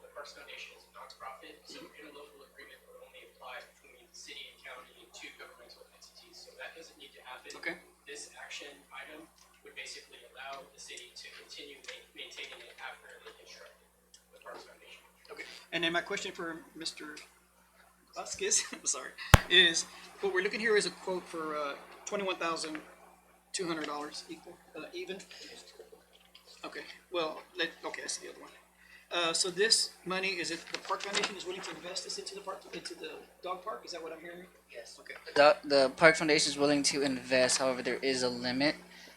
the Parks Foundation is a nonprofit, so interlocal agreement would only apply between the city and county and two governmental entities, so that doesn't need to happen. Okay. This action item would basically allow the city to continue maintaining it after they construct the Parks Foundation. Okay, and then my question for Mr. Vasquez, I'm sorry, is, what we're looking here is a quote for, $21,200 even? Okay, well, okay, I see the other one. So this money, is it, the Park Foundation is willing to invest this into the dog park? Is that what I'm hearing? Yes. Okay. The Park Foundation is willing to invest, however, there is a limit.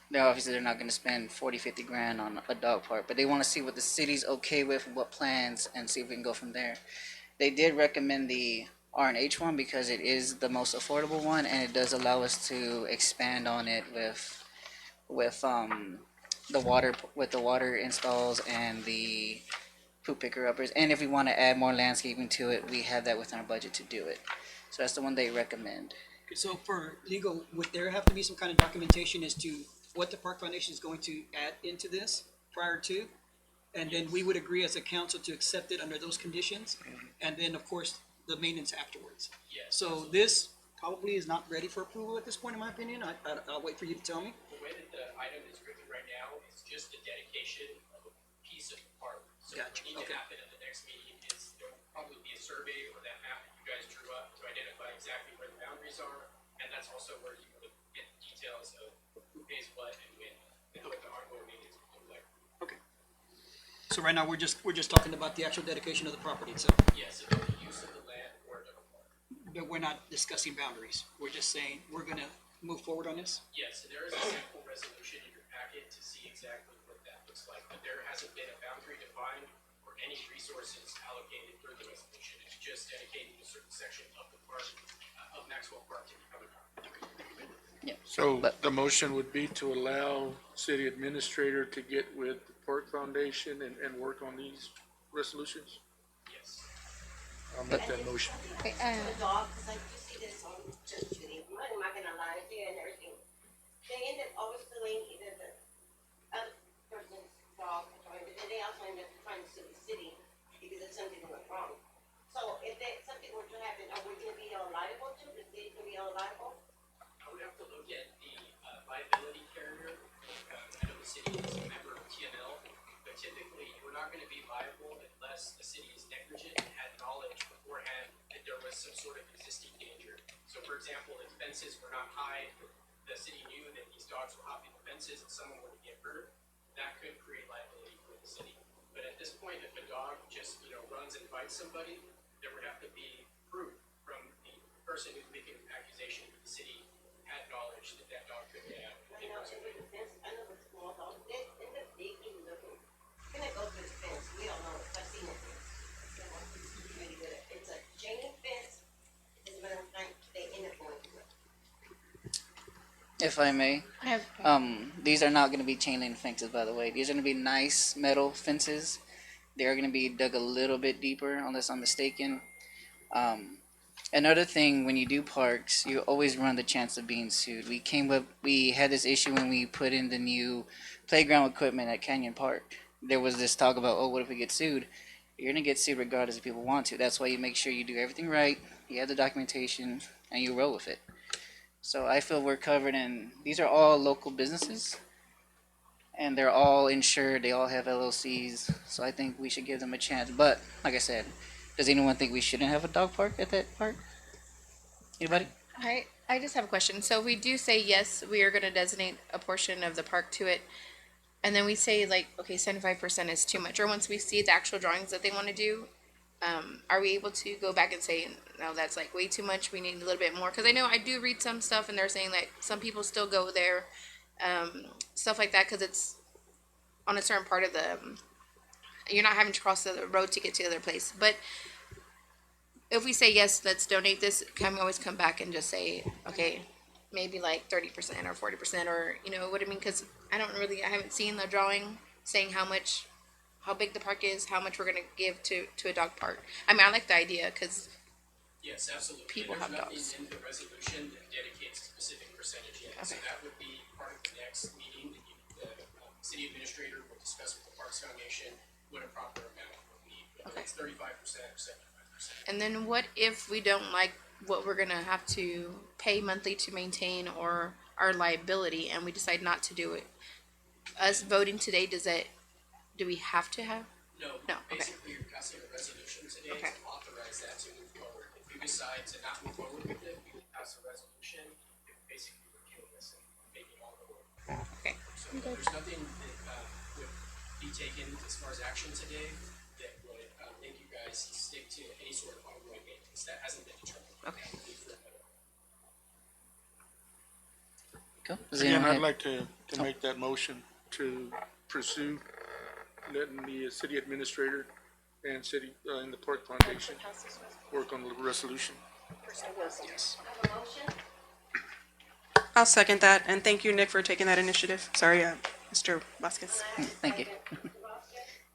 Now, obviously, they're not going to spend 40, 50 grand on a dog park, but they want to see what the city's okay with, what plans, and see if we can go from there. They did recommend the R&H one because it is the most affordable one, and it does allow us to expand on it with the water installs and the poop picker uppers. And if we want to add more landscaping to it, we have that within our budget to do it. So that's the one they recommend. Okay, so for legal, would there have to be some kind of documentation as to what the Park Foundation is going to add into this prior to? And then we would agree as a council to accept it under those conditions, and then, of course, the maintenance afterwards. Yes. So this probably is not ready for approval at this point, in my opinion. I'll wait for you to tell me. The way that the item is written right now is just a dedication of a piece of the park. So Gotcha, what will need okay. to happen at the next meeting is there will probably be a survey or that map that you guys drew up to identify exactly where the boundaries are, and that's also where you would get details of who pays what and when. So right now, we're just talking about the actual dedication of the property itself, Yes, about the use of the land or the park. but we're not discussing boundaries. We're just saying, we're gonna move forward on this? Yes, there is a sample resolution in your packet to see exactly what that looks like, but there hasn't been a boundary defined or any resources allocated through the resolution. It's just dedicating a certain section of the park, of Maxwell Park to become a park. So the motion would be to allow city administrator to get with the Park Foundation and work on these resolutions? Yes. I'll make that motion. The dog, cause I do see this on Church Street, I'm not gonna lie, there and everything. They end up always suing either the other person's dog, but then they also end up trying to sue the city because if something went wrong. So if something were to happen, are we gonna be all liable to, the city gonna be all liable? I would have to look at the liability carrier. I know the city is a member of TNL, but typically you're not gonna be liable unless the city is negligent and had knowledge beforehand that there was some sort of existing danger. So for example, if fences were not high, the city knew that these dogs were hopping the fences and someone were to get hurt, that could create liability for the city. But at this point, if a dog just, runs and bites somebody, there would have to be proof from the person who's making an accusation that the city had knowledge that that dog could get out. I know, and with the fence, I know the small dog, they end up digging, looking, it's gonna go through the fence, we all know it, I've seen it. It's really good, it's a chain link fence, it's a matter of time, they end up going through it. If I may, these are not gonna be chain link fences, by the way. These are gonna be nice metal fences. They are gonna be dug a little bit deeper, unless I'm mistaken. Another thing, when you do parks, you always run the chance of being sued. We had this issue when we put in the new playground equipment at Canyon Park. There was this talk about, oh, what if we get sued? You're gonna get sued regardless if people want to. That's why you make sure you do everything right, you have the documentation, and you roll with it. So I feel we're covered, and these are all local businesses, and they're all insured, they all have LLCs, so I think we should give them a chance. But, like I said, does anyone think we shouldn't have a dog park at that park? Anybody? I just have a question. So we do say, yes, we are gonna designate a portion of the park to it. And then we say like, okay, 75% is too much. Or once we see the actual drawings that they wanna do, are we able to go back and say, no, that's like way too much, we need a little bit more? Cause I know I do read some stuff and they're saying like, some people still go there, stuff like that, cause it's on a certain part of the, you're not having to cross the road to get to the other place. But if we say, yes, let's donate this, can we always come back and just say, okay, maybe like 30% or 40%, or, you know what I mean? Cause I haven't seen the drawing saying how big the park is, how much we're gonna give to a dog park. I mean, I like the idea, cause Yes, absolutely. People And have there's dogs. nothing in the resolution that dedicates a specific percentage yet. So Okay. that would be part of the next meeting that the city administrator will discuss with the Parks Foundation what a proper amount would be, whether Okay. it's 35% or 75%. and then what if we don't like what we're gonna have to pay monthly to maintain or our liability and we decide not to do it? Us voting today, do we have to have? No, No, okay. basically you're passing a resolution today Okay. to authorize that to move forward. If we decide to not move forward with it, we would pass a resolution, basically repealing this and making all the work. Okay. So there's nothing that would be taken as far as action today that would make you guys stick to any sort of ongoing maintenance. That hasn't been determined. Okay. Cool. Does Again, anyone I'd have- like to make that motion to pursue letting the city administrator and city, and the Park Foundation work on the resolution. Yes. I'll second that, and thank you, Nick, for taking that initiative. Sorry, Mr. Vasquez. Thank you.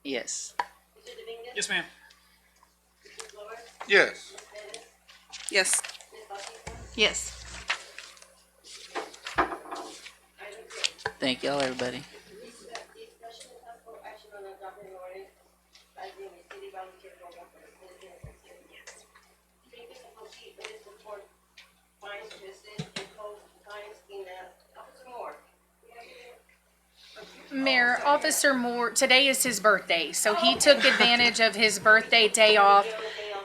Yes. Yes, ma'am. Yes. Yes. Yes. Thank y'all, everybody. Discussion and possible action on adopting an ordinance by the city volunteer program for the city of Previous proceed with this report, fines to assist and impose fines in Officer Moore. Mayor, Officer Moore, today is his birthday, so he took advantage of his birthday day off.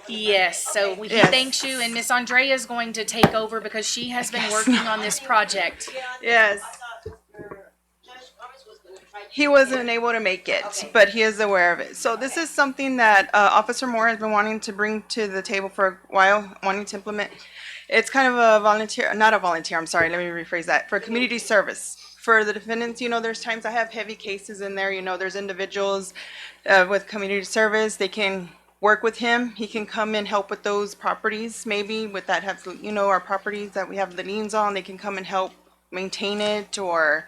Yes, so he Yes. thanks you, and Miss Andrea is going to take over because she has been working on this project. Yes. I thought Mr. Judge Thomas was gonna He wasn't able to make it, Okay. but he is aware of it. So this is something that Officer Moore has been wanting to bring to the table for a while, wanting to implement. It's kind of a volunteer, not a volunteer, I'm sorry, let me rephrase that, for community service. For the defendants, there's times I have heavy cases in there, there's individuals with community service, they can work with him. He can come and help with those properties, maybe with that have, our properties that we have the liens on, they can come and help maintain it, or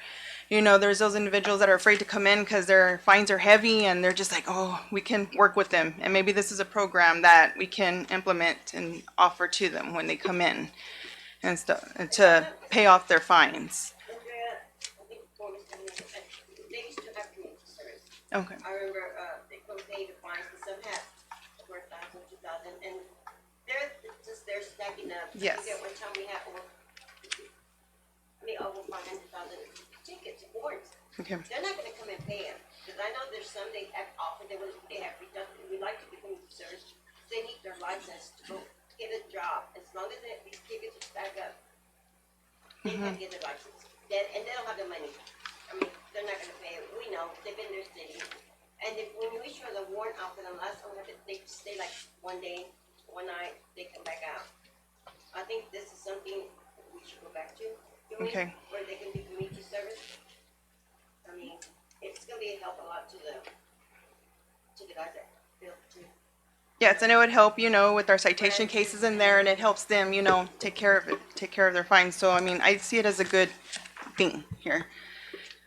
there's those individuals that are afraid to come in because their fines are heavy and they're just like, oh, we can work with them. And maybe this is a program that we can implement and offer to them when they come in and stuff, and to pay off their fines. Andrea, I think before Mr. Jimenez, they used to have community service. Okay. I remember, they couldn't pay the fines, and some had over 1,000, 2,000, and they're stacking up. Yes. I forget one time we had over 500,000 tickets, warrants. Okay. They're not gonna come and pay them, because I know there's some they have offered, they have reduced, we like to give them service. They need their license to go get a job, as long as these tickets are stacked up, they can get their license. And they don't have the money, I mean, they're not gonna pay it, we know, they've been there city. And when we show the warrant out for them, last time they stay like one day, one night, they come back out. I think this is something we should go back to, doing, Okay. where they can do community service. I mean, it's gonna be a help a lot to the guys that build too. Yes, and it would help, with our citation cases in there, and it helps them, take care of it, take care of their fines. So, I mean, I see it as a good thing here.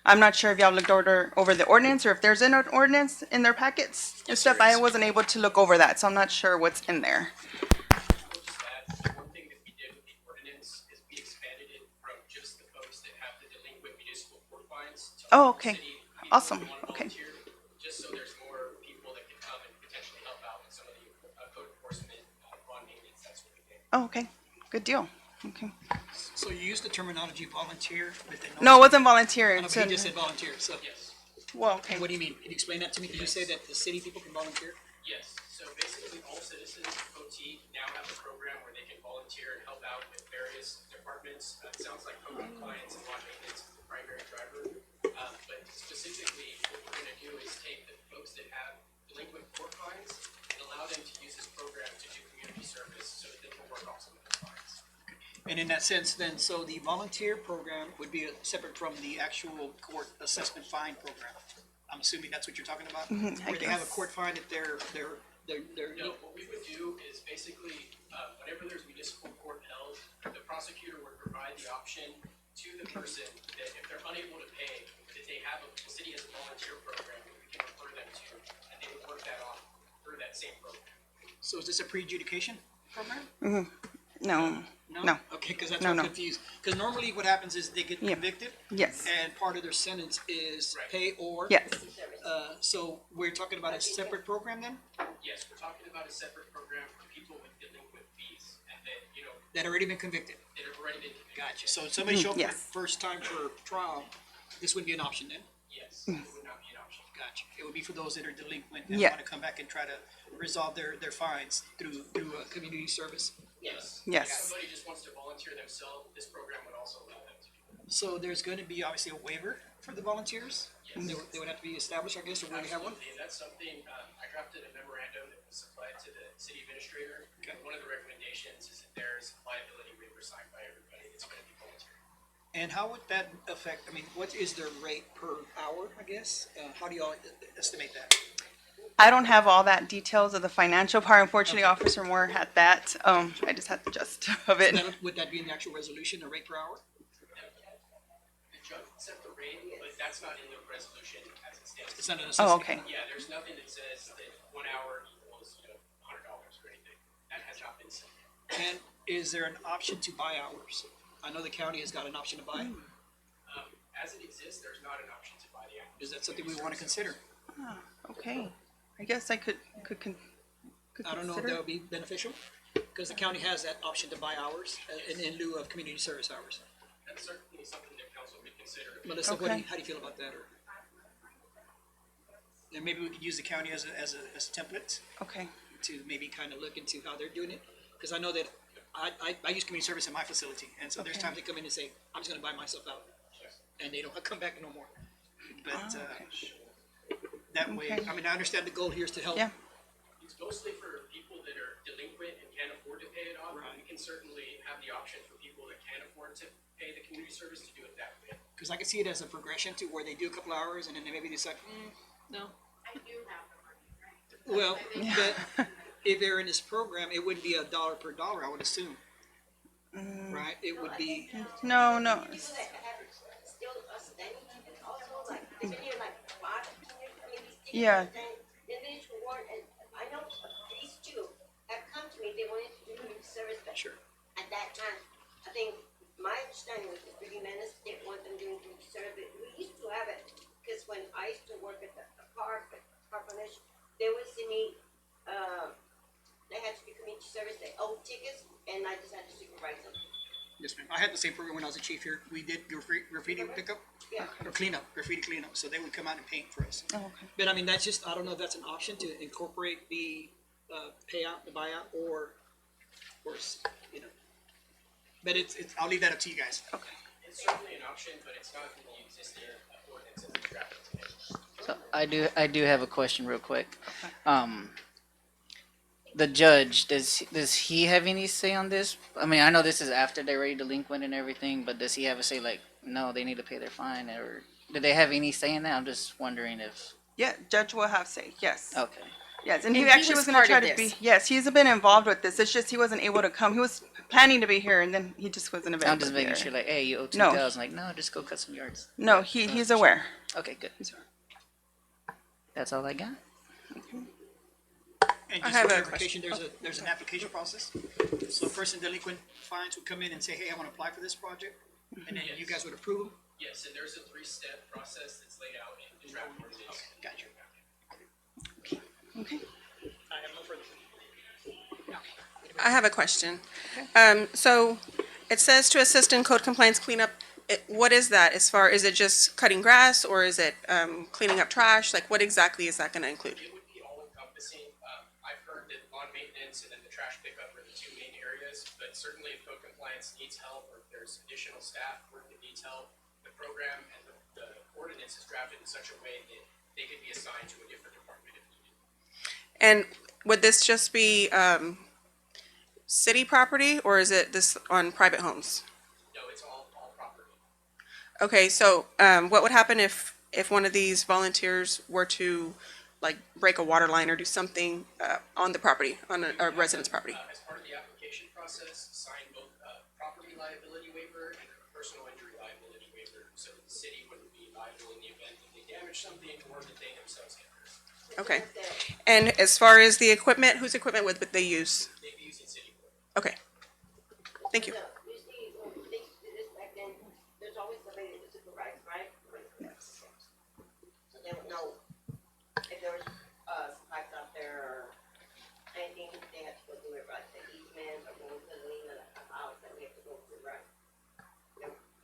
I'm not sure if y'all looked over the ordinance, or if there's an ordinance in their packets and stuff. I wasn't able to look over that, so I'm not sure what's in there. I'll just add, one thing that we did with the ordinance is we expanded it from just the folks that have the delinquent municipal court fines to Oh, all okay. city people Awesome. who wanna Okay. volunteer, just so there's more people that can come and potentially help out with some of the code enforcement, bond maintenance, that sort of thing. Oh, okay. Good deal. Okay. So you used the terminology volunteer, but then. No, it wasn't volunteering. No, but he just said volunteer, so. Yes, Well, okay. What do you mean? Can you explain that to me? Did you say that the city people can volunteer? yes. So basically, all citizens of OT now have a program where they can volunteer and help out with various departments. It sounds like code compliance and law maintenance is the primary driver. But specifically, what we're gonna do is take the folks that have delinquent court fines and allow them to use this program to do community service so that they can work off some of those fines. And in that sense, then, so the volunteer program would be separate from the actual court assessment fine program. I'm assuming that's what you're talking about? I Where they have a guess. court fine if they're. No, what we would do is basically, whenever there's municipal court held, the prosecutor would provide the option to the person that if they're unable to pay, that they have, the city has a volunteer program that we can refer them to, and they would work that off through that same program. So is this a pre-adjudication program? No. No. Okay, because that's No, what I'm no. confused. Because normally what happens is they get Yeah. convicted. Yes. And part of their sentence is Right. pay or. Yes. So we're talking about a separate program then? Yes, we're talking about a separate program for people with delinquent fees, and that, That already been convicted? that have already been convicted. Gotcha. So if somebody show up for the Yes. first time for trial, this wouldn't be an option then? Yes, it would not be an option. Gotcha. It would be for those that are delinquent and Yeah. want to come back and try to resolve their fines through community service. Yes. Yes. If somebody just wants to volunteer themselves, this program would also allow them to do that. So there's going to be obviously a waiver for the volunteers? Yes. They would have to be established, I guess, or we have one? Absolutely, and that's something, I drafted a memorandum that was supplied to the city administrator. Okay. And one of the recommendations is that there's liability waiver signed by everybody that's gonna be volunteering. And how would that affect, I mean, what is their rate per hour, I guess? How do y'all estimate that? I don't have all that details of the financial part. Unfortunately, Officer Moore had that. I just had the gist of it. Would that be in the actual resolution, the rate per hour? The judge set the rate, but that's not in the resolution as it stands. It's not a necessity. Oh, okay. Yeah, there's nothing that says that 1 hour equals, $100 or anything. That has not been set. And is there an option to buy hours? I know the county has got an option to buy. As it exists, there's not an option to buy the hours. Is that something we want to consider? Okay. I guess I could I don't know if consider. that would be beneficial, because the county has that option to buy hours in lieu of community service hours. That's certainly something that council may consider. Melissa, Okay. how do you feel about that? Or and maybe we could use the county as a template Okay. to maybe kind of look into how they're doing it, because I know that I use community service in my facility, and so there's Okay. times they come in and say, I'm just gonna buy myself out, and they don't come back no more. but, that way, Okay. I mean, I understand the goal here is to help. Yeah. It's mostly for people that are delinquent and can't afford to pay it off. Right. We can certainly have the option for people that can't afford to pay the community service to do it that way. Because I can see it as a progression to where they do a couple hours and then they maybe decide, no. I do have the money, right? Well, but if they're in this program, it wouldn't be $1 per dollar, I would assume. Right? It would be, No, no. People that have still outstanding, and also like, they've been here like 5 years, maybe 6 Yeah. years, and the individual weren't, and I know these two have come to me, they wanted to do community service, but sure. at that time, I think my understanding was the Pretty Menace didn't want them doing community service. We used to have it, because when I used to work at the park foundation, they would send me, they had to be community service, they owed tickets, and I just had to supervise them. Yes, ma'am. I had the same program when I was a chief here. We did graffiti pickup Yeah. or cleanup, graffiti cleanup. So they would come out and paint for us. Oh, okay. But I mean, that's just, I don't know if that's an option to incorporate the payout, the buyout, or, you know. But it's, I'll leave that up to you guys. Okay. It's certainly an option, but it's not in the existing ordinance as it's drafted today. So I do have a question real quick. The judge, does he have any say on this? I mean, I know this is after they're already delinquent and everything, but does he have a say like, no, they need to pay their fine, or do they have any say in that? I'm just wondering if. Yeah, judge will have say, yes. Okay. Yes, and And he he actually was was gonna part try of to be, this. yes, he's been involved with this. It's just he wasn't able to come. He was planning to be here and then he just wasn't available I'm just to be making here. sure, like, hey, you owe No. 2,000. Like, no, just go cut some yards. No, he's aware. Okay, good. That's all I got. And I just have for a clarification, there's an application process. So a person delinquent fines would come in and say, hey, I want to apply for this project. And then you guys would approve them. Yes, and there's a 3-step process that's laid out in the draft ordinance. Gotcha. Okay. I have no further. I have a question. So it says to assist in code compliance cleanup. What is that as far, is it just cutting grass or is it cleaning up trash? Like what exactly is that gonna include? It would be all encompassing. I've heard that lawn maintenance and then the trash pickup are the 2 main areas, but certainly if code compliance needs help or if there's additional staff work that needs help, the program and the ordinance is drafted in such a way that they could be assigned to a different department if needed. And would this just be city property or is it this on private homes? No, it's all property. Okay, so what would happen if one of these volunteers were to like break a water line or do something on the property, on a resident's property? As part of the application process, sign both property liability waiver and a personal injury liability waiver, so that the city wouldn't be liable in the event that they damage something or that they themselves get hurt. Okay. And as far as the equipment, whose equipment would they use? They'd be using city equipment. Okay. Thank you. Usually, when they used to do this back then, there's always somebody to supervise, right? Yes. So they would know if there was, pipes out there or anything, they had to go do it, right? The easement or going to the lien of a house that we have to go through, right?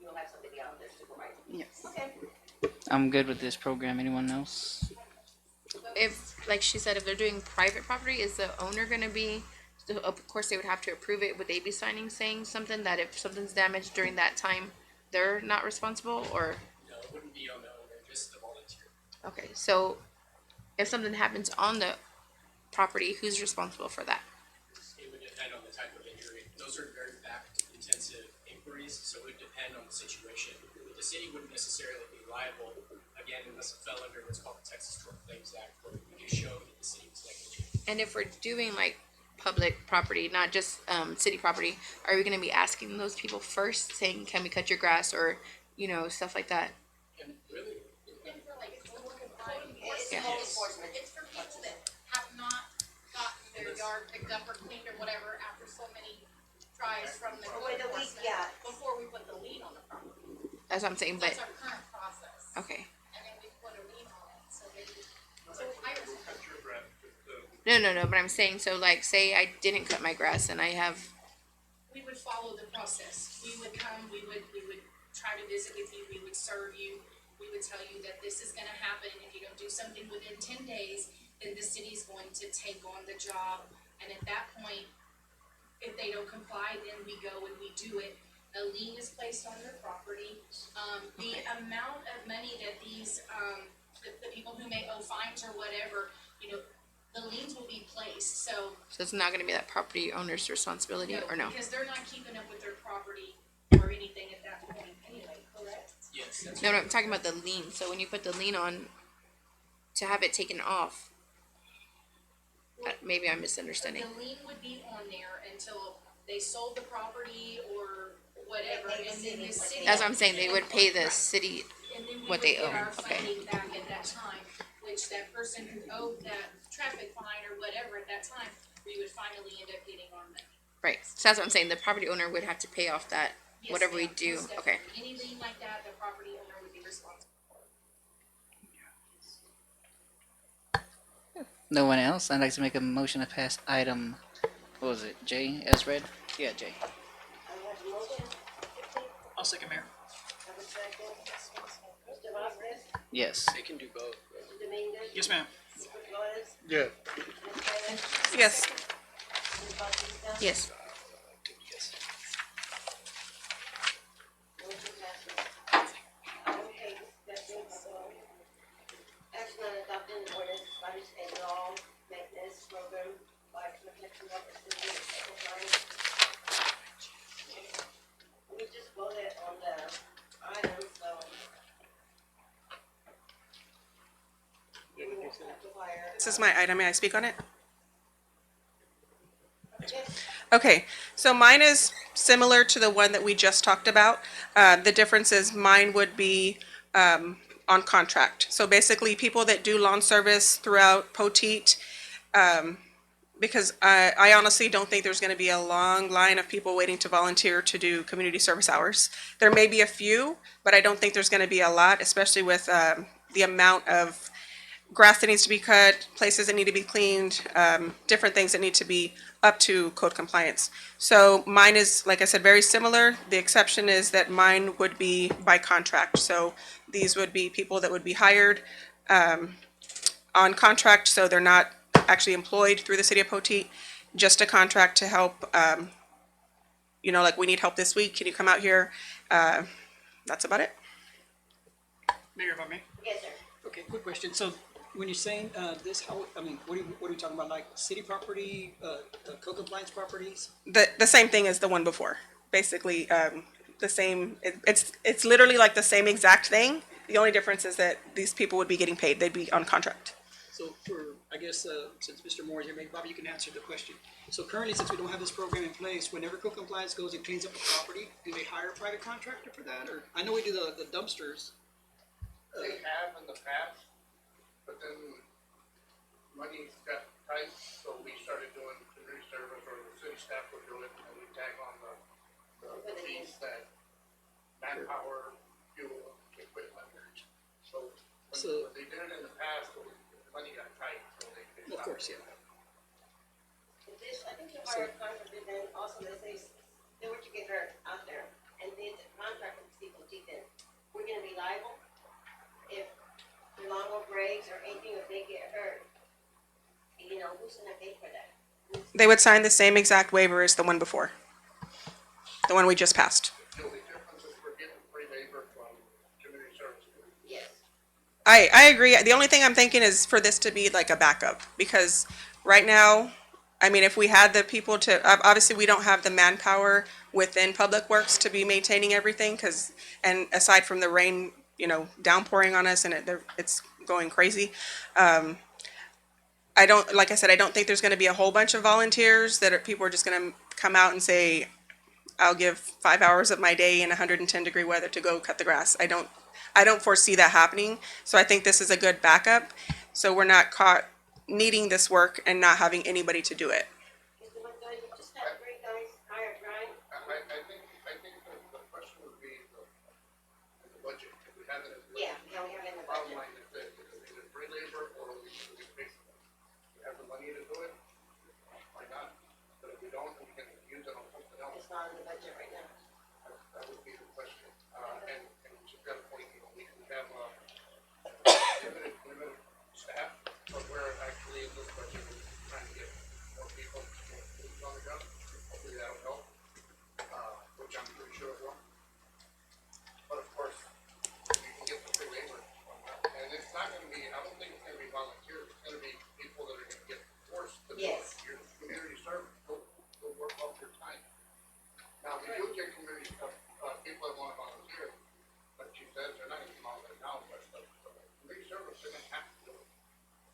You'll have somebody out there supervising. Yes. Okay. I'm good with this program. Anyone else? If, like she said, if they're doing private property, is the owner gonna be, so of course they would have to approve it, would they be signing saying something that if something's damaged during that time, they're not responsible, or? No, it wouldn't be on the owner, just the volunteer. Okay, so if something happens on the property, who's responsible for that? It would depend on the type of injury. Those are very fact-intensive inquiries, so it would depend on the situation. The city wouldn't necessarily be liable, again, unless it fell under what's called the Texas Tort Claims Act, where we could show that the city was negligent. And if we're doing like public property, not just city property, are we gonna be asking those people first, saying, can we cut your grass, or, you know, stuff like that? And really, Yeah. It's for people that have not gotten their yard picked up or cleaned or whatever after so many tries from the Or with the week, enforcement yeah. before we put the lien on the property. That's what I'm saying, but, That's our current process. okay. And then we put a lien on it, so they, so I was. No, but I'm saying, so like, say I didn't cut my grass and I have, We would follow the process. We would come, we would try to visit with you, we would serve you. We would tell you that this is gonna happen. If you don't do something within 10 days, then the city's going to take on the job. And at that point, if they don't comply, then we go and we do it. a lien is placed on their property. The amount of money that these, the people who may owe fines or whatever, you know, the liens will be placed, so. So it's not gonna be that property owner's responsibility, or no? Because they're not keeping up with their property or anything at that point anyway, correct? Yes, that's No, I'm talking about the lien. So when you put the lien on, to have it taken off, maybe I'm misunderstanding. The lien would be on there until they sold the property or whatever, They pay the and then the city what city. they That's what I'm saying. They would pay the city. And then we what would they get owe. our Okay. funding back at that time, which that person who owed that traffic fine or whatever at that time, we would finally end up getting our money. Right. So that's what I'm saying. The property owner would have to pay off that, Yes, whatever we ma'am, do. most Okay. definitely. Any lien like that, the property owner would be responsible. No one else? I'd like to make a motion to pass item, what was it, J as read? Yeah, J. I have a motion, I'll second, Mayor. have a second. Mr. Vasquez, Yes. They can do both. Mr. Dominguez. Yes, ma'am. Mr. Flores, Yeah. Ms. Taylor, Yes. Ms. Bautista. Yes. Yes. Motion passes. Okay, discussion of, action on adopting the ordinance establish a law maintenance program by protection of the city of Echo We just voted on the item, so. We won't have to hire. This is my item. May I speak on it? Yes. Okay, so mine is similar to the one that we just talked about. The difference is mine would be on contract. So basically, people that do lawn service throughout Poteet, because I honestly don't think there's going to be a long line of people waiting to volunteer to do community service hours. There may be a few, but I don't think there's going to be a lot, especially with the amount of grass that needs to be cut, places that need to be cleaned, different things that need to be up to code compliance. So mine is, like I said, very similar. The exception is that mine would be by contract. So these would be people that would be hired on contract, so they're not actually employed through the city of Poteet, just a contract to help, like we need help this week, can you come out here? That's about it. Mayor, if I may. Yes, sir. Okay, quick question. So when you're saying, this, what are we talking about? Like city property, code compliance properties? The same thing as the one before. Basically, the same. It's literally like the same exact thing. The only difference is that these people would be getting paid. They'd be on contract. So I guess, since Mr. Moore is here, maybe Bobby, you can answer the question. So currently, since we don't have this program in place, whenever code compliance goes and cleans up the property, do they hire a private contractor for that? Or, I know we do the dumpsters. They have in the past, but then money got tight, so we started doing community service, or the city staff would do it, and we tag on the fees that manpower, fuel, equipment. So when they did it in the past, the money got tight, so they. Of course, yeah. This, I think you hired a contractor, then also they say, they were to get her out there, and did the contract with Steve T, then we're gonna be liable if the lawnmower breaks or anything, if they get hurt. Who's gonna pay for that? They would sign the same exact waiver as the one before. The one we just passed. The only difference is we're getting free labor from community service. Yes. I agree. The only thing I'm thinking is for this to be like a backup, because right now, I mean, if we had the people to, obviously we don't have the manpower within Public Works to be maintaining everything, and aside from the rain, downpouring on us and it's going crazy. Like I said, I don't think there's gonna be a whole bunch of volunteers people are just gonna come out and say, I'll give 5 hours of my day in 110-degree weather to go cut the grass. I don't foresee that happening. So I think this is a good backup. So we're not caught needing this work and not having anybody to do it. Mr. Montoya, you just had three guys hired, right? I think the question would be the budget, if we have it. Yeah, we have it in the Bottom budget. line is that it's either free labor or we pay for them. We have the money to do it, why not? But if we don't, we can use it on something else. It's not in the budget right now. That would be the question. And you've got a point, we have limited staff, but we're actually in this budget, we're trying to get more people on the job. Hopefully that'll help, which I'm pretty sure it will.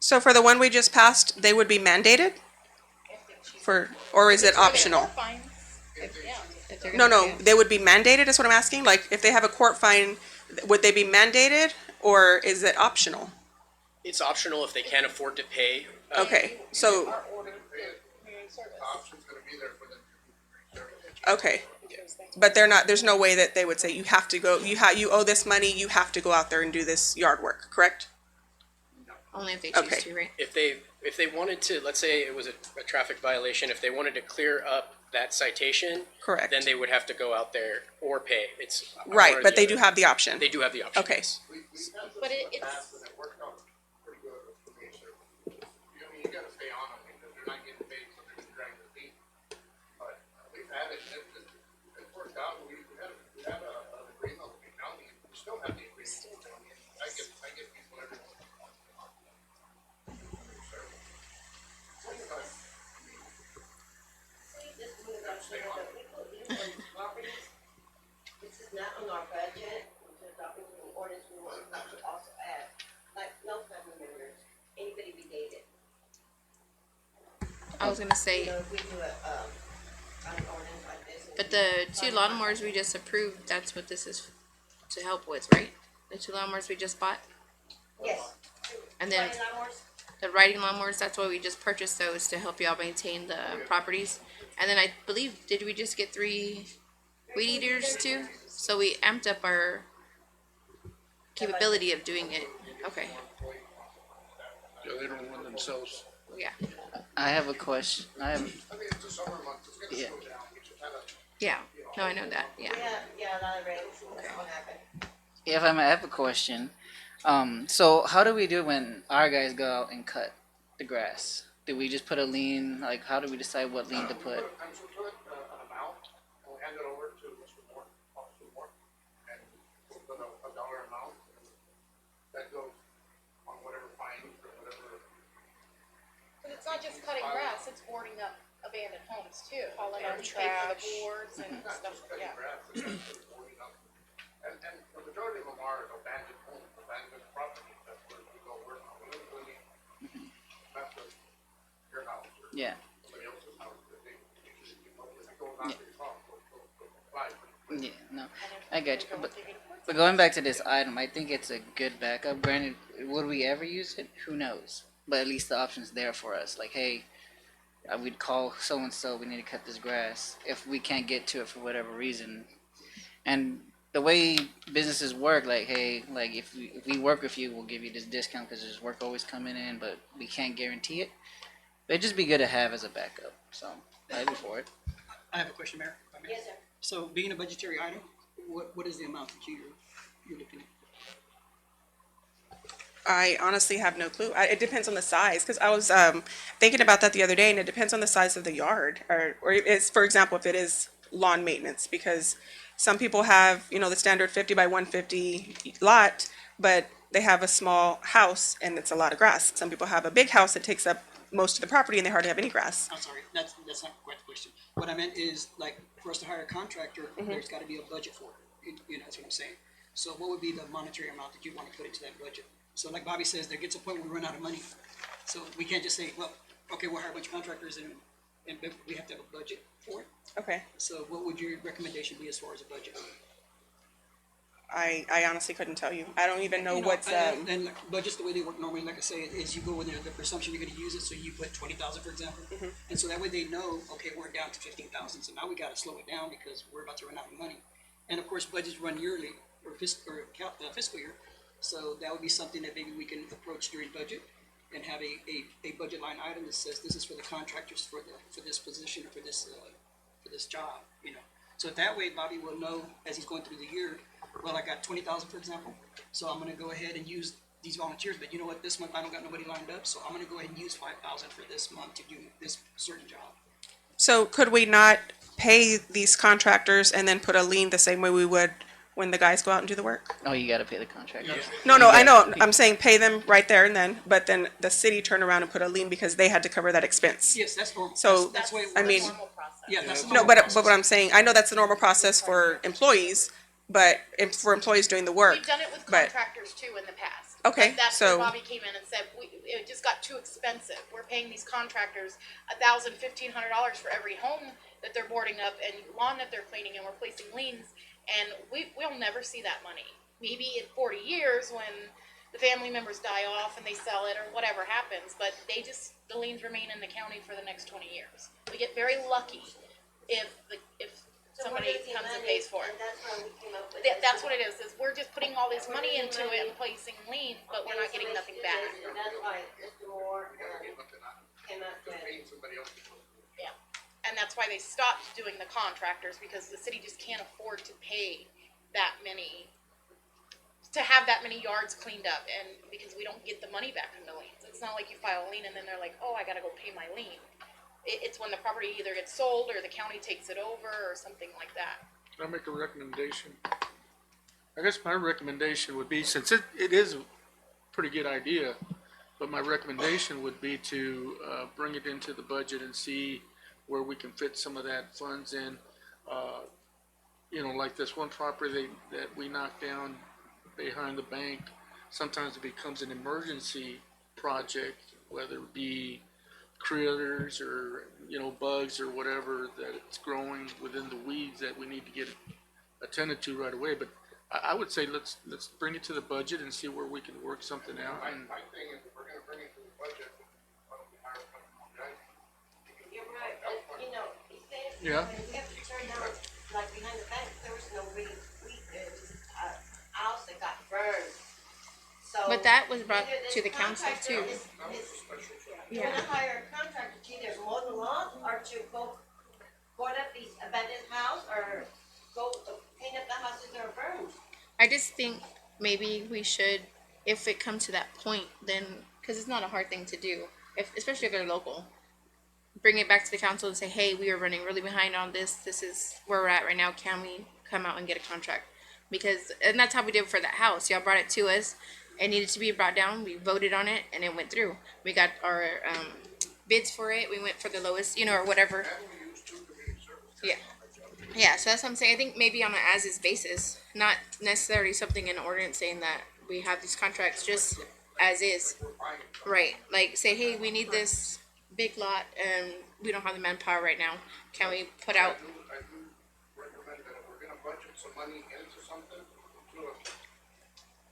So for the one we just passed, they would be mandated? Or is it optional? If they're No, gonna no, pay. they would be mandated, is what I'm asking? Like, if they have a court fine, would they be mandated, or is it optional? It's optional if they can't afford to pay. Okay, so, Option's gonna be there for them. okay. But they're not, there's no way that they would say, you have to go, you owe this money, you have to go out there and do this yard work, correct? Only if they choose Okay. to, right? If they wanted to, let's say it was a traffic violation, if they wanted to clear up that citation, Correct. then they would have to go out there or pay. It's one Right, or but the they do other. have the option. They do have the option. Okay. yes. But it's, And it worked out pretty good for me, sir. I mean, you gotta stay on them because they're not getting paid, so they're gonna drag their feet. But we've had it, and it worked out. We had an agreement with the county, and we still have the agreement with the county. I get people every once in a while. This is not on our budget, which is adopting the ordinance, we want to also add, like, no family members, anybody be dated. I was gonna say, You know, if we do an ordinance like this. but the two lawnmowers we just approved, that's what this is to help with, right? The two lawnmowers we just bought? Yes. And then Riding lawnmowers? the riding lawnmowers, that's why we just purchased those to help y'all maintain the properties. And then I believe, did we just get 3 weed eaters too? So we amped up our capability of doing it. Okay, Yeah, they don't run themselves. yeah, I have a question. I mean, it's the summer months, it's gonna Yeah. slow down, which is kind of. yeah. No, I know that, yeah. Yeah, a lot of rain, that's what happened. If I may, I have a question. So how do we do when our guys go out and cut the grass? Do we just put a lien? Like, how do we decide what lien to put? Comes to it, an amount, we'll hand it over to Mr. Moore, Officer Moore, and we'll put a dollar amount, and that goes on whatever fines or whatever. but it's not just cutting grass, it's boarding up abandoned homes too. Hauling out We pay for the trash. boards and stuff, yeah. And the majority of them are abandoned homes, abandoned properties, that's where we go work on, we don't really mess with your house or Yeah. somebody else's house, but they, if it goes on to your house, they'll comply. Yeah, no, I get you. But going back to this item, I think it's a good backup. Granted, would we ever use it? Who knows? But at least the option's there for us. Like, hey, we'd call so and so. We need to cut this grass if we can't get to it for whatever reason. And the way businesses work, like, hey, like if we work with you, we'll give you this discount because there's work always coming in, but we can't guarantee it. But it'd just be good to have as a backup. So I'd be for it. I have a question, Mayor. if I may. Yes, sir. So being a budgetary item, what is the amount that you're looking at? I honestly have no clue. It depends on the size, because I was thinking about that the other day, and it depends on the size of the yard, or it's, for example, if it is lawn maintenance, because some people have, you know, the standard 50 by 150 lot, but they have a small house and it's a lot of grass. Some people have a big house that takes up most of the property and they hardly have any grass. I'm sorry, that's not quite the question. What I meant is, like, for us to hire a contractor, there's gotta be a budget for it. You know, that's what I'm saying. So what would be the monetary amount that you wanna put into that budget? So like Bobby says, there gets a point where we run out of money. So we can't just say, well, okay, we'll hire a bunch of contractors and we have to have a budget for it. Okay. So what would your recommendation be as far as a budget? I honestly couldn't tell you. I don't even know You what's, and like, budgets, the way they work normally, like I say, is you go in there, the presumption you're gonna use it, so you put 20,000, for example. And so that way they know, okay, we're down to 15,000, so now we gotta slow it down because we're about to run out of money. And of course, budgets run yearly, or fiscal year, so that would be something that maybe we can approach during budget and have a budget line item that says this is for the contractors for this position or for this job, you know. So that way Bobby will know as he's going through the year, well, I got 20,000, for example, so I'm gonna go ahead and use these volunteers, but you know what, this month I don't got nobody lined up, so I'm gonna go ahead and use 5,000 for this month to do this certain job. so could we not pay these contractors and then put a lien the same way we would when the guys go out and do the work? Oh, you gotta pay the contractor. No, I know, I'm saying pay them right there and then, but then the city turn around and put a lien because they had to cover that expense. Yes, that's normal. So, That's the way it I works. mean, Yeah, that's the no, normal but what I'm saying, I know that's the normal process for employees, but for employees doing the work. We've done it with but- contractors too in the past. Okay, That's where so, Bobby came in and said, it just got too expensive. We're paying these contractors $1,000, $1,500 for every home that they're boarding up and lawn that they're cleaning, and we're placing liens, and we'll never see that money. Maybe in 40 years when the family members die off and they sell it or whatever happens, but the liens remain in the county for the next 20 years. We get very lucky if So somebody we're losing comes and money, pays for it. And that's why we came up with That's what it is we're just putting all this money into it and placing liens, but we're not getting nothing back. And that's why Mr. Moore came up with. Yeah, and that's why they stopped doing the contractors, because the city just can't afford to pay that many, to have that many yards cleaned up, and because we don't get the money back from the liens. It's not like you file a lien and then they're like, oh, I gotta go pay my lien. It's when the property either gets sold or the county takes it over or something like that. Can I make a recommendation? I guess my recommendation would be, since it is a pretty good idea, but my recommendation would be to, bring it into the budget and see where we can fit some of that funds in. You know, like this one property that we knocked down behind the bank, sometimes it becomes an emergency project, whether it be critters or, you know, bugs or whatever that it's growing within the weeds that we need to get attended to right away. But I would say let's bring it to the budget and see where we can work something out. And My thing is, if we're gonna bring it to the budget, why don't we hire a couple more guys? You're right, but, you know, he said, Yeah. we have to turn down, like behind the bank, there was no really, there was a house that got burned. So. But that was brought either to this the council contractor too. You're gonna hire a contractor to either mow the lawn or to go board up these abandoned house or go clean up the houses that are burned. I just think maybe we should, if it comes to that point, then, because it's not a hard thing to do, especially if they're local, bring it back to the council and say, hey, we are running really behind on this. This is where we're at right now. Can we come out and get a contract? Because, and that's how we did it for that house. Y'all brought it to us. It needed to be brought down. We voted on it and it went through. We got our bids for it. We went for the lowest, you know, or whatever. Yeah. Yeah, so that's what I'm saying. I think maybe on an as-is basis, not necessarily something in ordinance saying that we have these contracts just as is. Right. Like say, hey, we need this big lot and we don't have the manpower right now. Can we put out? I do recommend that if we're gonna budget some money into something,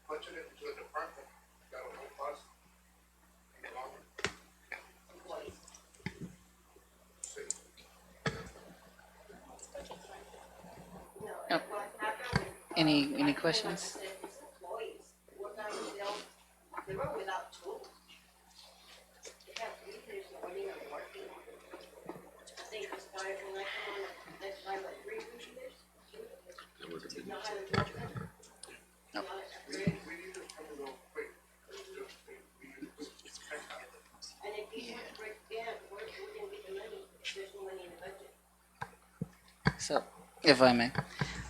budget it into a department, that'll help us in the long run. Yep. Any questions? They were without tools. They have leaders running and working. I think it's time when I come on, next time, like 3 leaders. You know how to work them? Nope. We need to come to know quick. And if you want to break down, where can we get the money, if there's no money in the budget? So, if I may,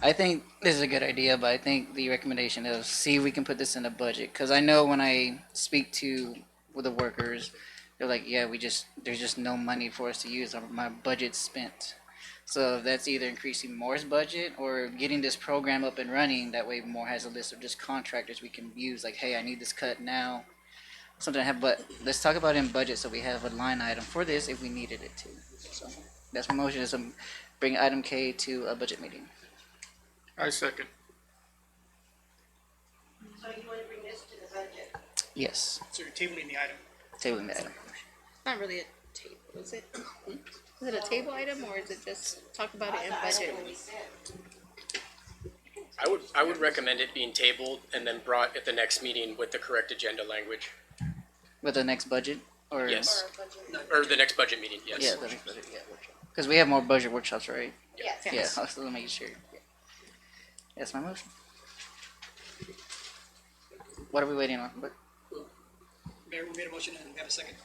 I think this is a good idea, but I think the recommendation is see if we can put this in a budget. Because I know when I speak to with the workers, they're like, yeah, there's just no money for us to use. My budget's spent. So that's either increasing Moore's budget or getting this program up and running. That way Moore has a list of just contractors we can use. Like, hey, I need this cut now. Something I have, but let's talk about it in budget so we have a line item for this if we needed it to. So that's my motion is bring item K to a budget meeting. I second. So you want to bring this to the budget? Yes, So you're tabling the item. tabling the item. It's not really a table, is it? Is it a table item or is it just talk about it in budget? I would recommend it being tabled and then brought at the next meeting with the correct agenda language. With the next budget? Or Yes. Or the next budget meeting, yes. Yeah, the next budget, yeah. Because we have more budget workshops, right? Yes. Yeah, I was still making sure. That's my motion. What are we waiting on? What? Mayor, we made a motion and we have a second.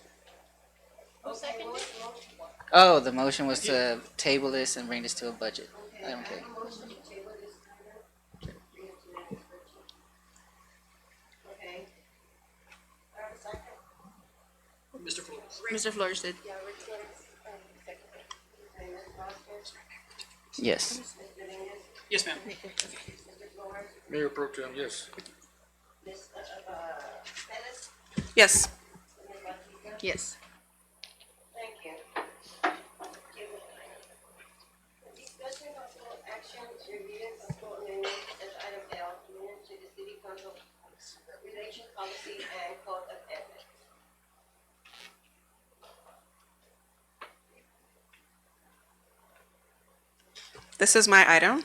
Oh, the motion was to table this and bring this to a budget. I don't care. Okay. I have a second. Mr. Flores. Mr. Flores did. Okay, Ms. Vasquez, Yes. Ms. Dominguez, Yes, ma'am. Mr. Flores, Mayor Pro Tem, yes. Ms. Pettis, Yes. Ms. Batista? Yes. Thank you. Discussion possible action, review and possible amendment as item L, amendment to the city council relation policy and code of ethics. This is my item.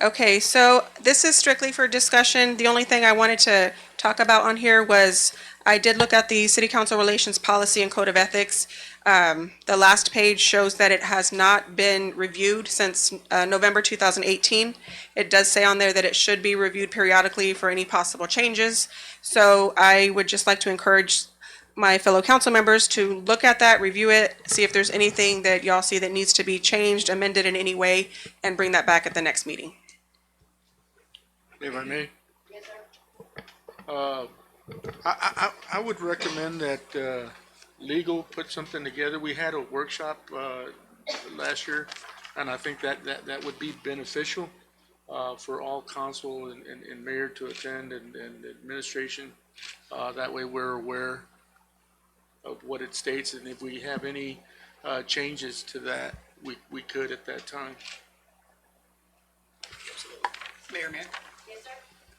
Okay, so this is strictly for discussion. The only thing I wanted to talk about on here was I did look at the city council relations policy and code of ethics. The last page shows that it has not been reviewed since November 2018. It does say on there that it should be reviewed periodically for any possible changes. So I would just like to encourage my fellow council members to look at that, review it, see if there's anything that y'all see that needs to be changed, amended in any way, and bring that back at the next meeting. If I may, Yes, sir. I would recommend that, legal put something together. We had a workshop, last year, and I think that would be beneficial, for all council and mayor to attend and administration. That way we're aware of what it states, and if we have any, changes to that, we could at that time. Mayor, man, Yes, sir.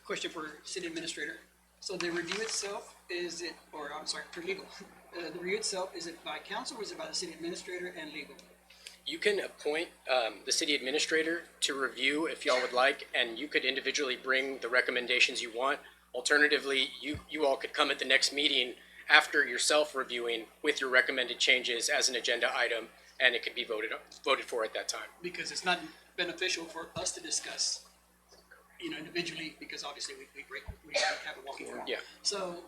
question for city administrator. So the review itself, is it, or I'm sorry, for legal, the review itself, is it by council or is it by the city administrator and legal? You can appoint the city administrator to review if y'all would like, and you could individually bring the recommendations you want. Alternatively, you all could come at the next meeting after yourself reviewing with your recommended changes as an agenda item, and it could be voted for at that time. Because it's not beneficial for us to discuss, individually, because obviously we have a walking forum. Yeah. So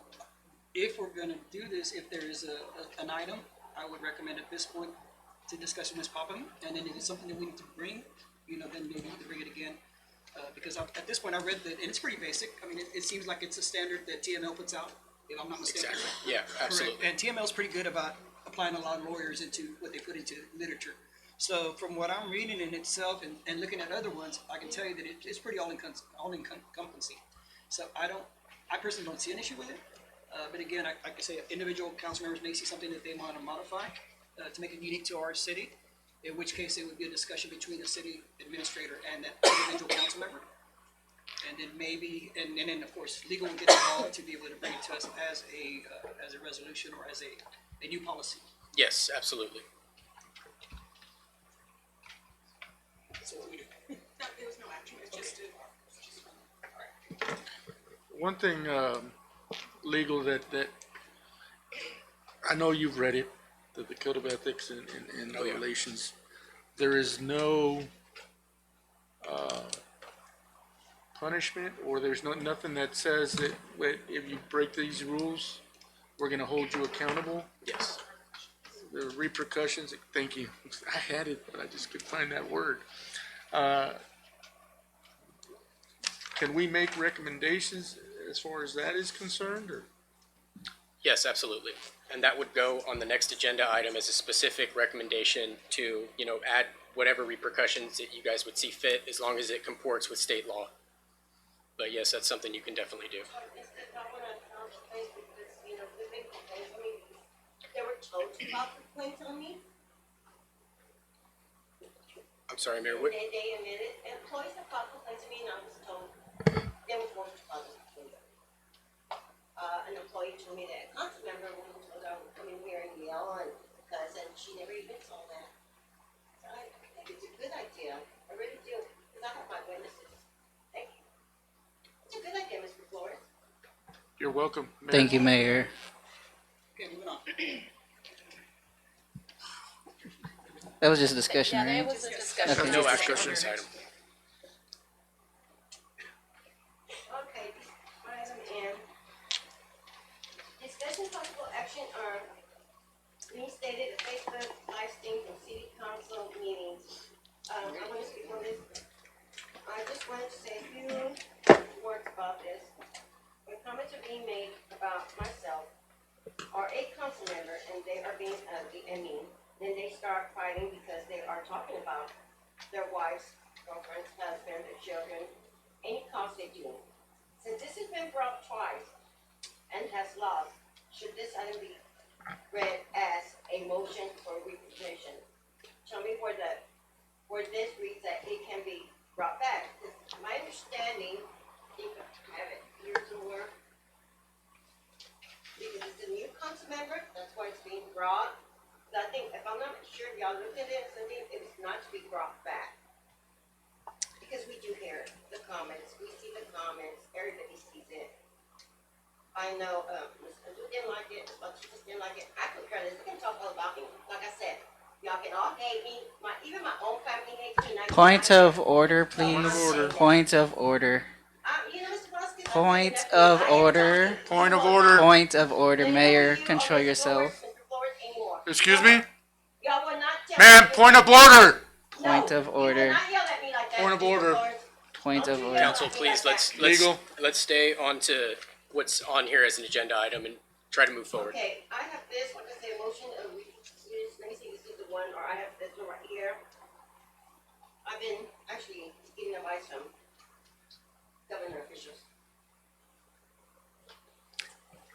if we're gonna do this, if there is an item, I would recommend at this point to discuss with Ms. Popham, and then if it's something that we need to bring, then maybe we need to bring it again. Because at this point, I read that, and it's pretty basic. I mean, it seems like it's a standard that TML puts out, if I'm not mistaken. Exactly. Yeah, absolutely. Correct. And TML is pretty good about applying a lot of lawyers into what they put into literature. So from what I'm reading in itself and looking at other ones, I can tell you that it's pretty all-encompassing. So I personally don't see an issue with it. But again, like I say, individual council members may see something that they want to modify to make it unique to our city, in which case it would be a discussion between the city administrator and that individual council member. And then maybe, and then of course, legal will get involved to be able to bring it to us as a resolution or as a new policy. Yes, absolutely. So what we do. There was no action, it's just One thing, legal that I know you've read it, the Code of Ethics and Oh, yeah. Relations. There is no, punishment, or there's nothing that says that if you break these rules, we're gonna hold you accountable. Yes. The repercussions, thank you. I had it, but I just couldn't find that word. Can we make recommendations as far as that is concerned, or? Yes, absolutely. And that would go on the next agenda item as a specific recommendation to, add whatever repercussions that you guys would see fit, as long as it comports with state law. But yes, that's something you can definitely do. Instead of talking on council place because, the big complaints on me, there were told to file complaints on me. I'm sorry, Mayor, what? They admitted, employees have filed complaints to me, and I was told they were going to file a complaint. An employee told me that a council member was told I would come in here and yell and she never even saw that. So I think it's a good idea, I really do, because I have my witnesses. Thank you. It's a good idea, Mr. Flores. You're welcome. Mayor. Thank you, Mayor. Okay, moving on. That was just a discussion, Yeah, right? it was a discussion. Okay. No action on this item. Okay, item N. Discussion possible action on reinstated Facebook live streams and city council meetings. I want to speak on this. I just wanted to say a few words about this. When comments are being made about myself or a council member and they are being, then they start fighting because they are talking about their wives, girlfriends, husbands, their children, any cause they do. Since this has been brought twice and has lost, should this item be read as a motion for reposition? Show me where this reads that it can be brought back. 'Cause my understanding, I think I have it here somewhere. Because it's a new council member, that's why it's being brought. But I think, if I'm not sure, if y'all looked at it, something, it was not to be brought back. Because we do hear the comments, we see the comments, everybody sees it. I know, Ms. Andrew didn't like it, Ms. Butchers didn't like it, I could care less, they can talk all about me, like I said. Y'all can all hate me, even my own family hates me. and I- Point of order, please. Point of order. You know, Mr. Vasquez, Point of order. Point of order. Point of order, Mayor. Control yourself. Excuse me? Y'all will not tell Ma'am, me- point of order. Point of You will order. not yell at me like that, Point of Mr. order. Flores. Point of order. Council, please, let's Legal. let's stay on to what's on here as an agenda item and try to move forward. Okay, I have this, like I said, motion of let me see, this is the one, or I have this one right here. I've been actually giving advice from governor officials.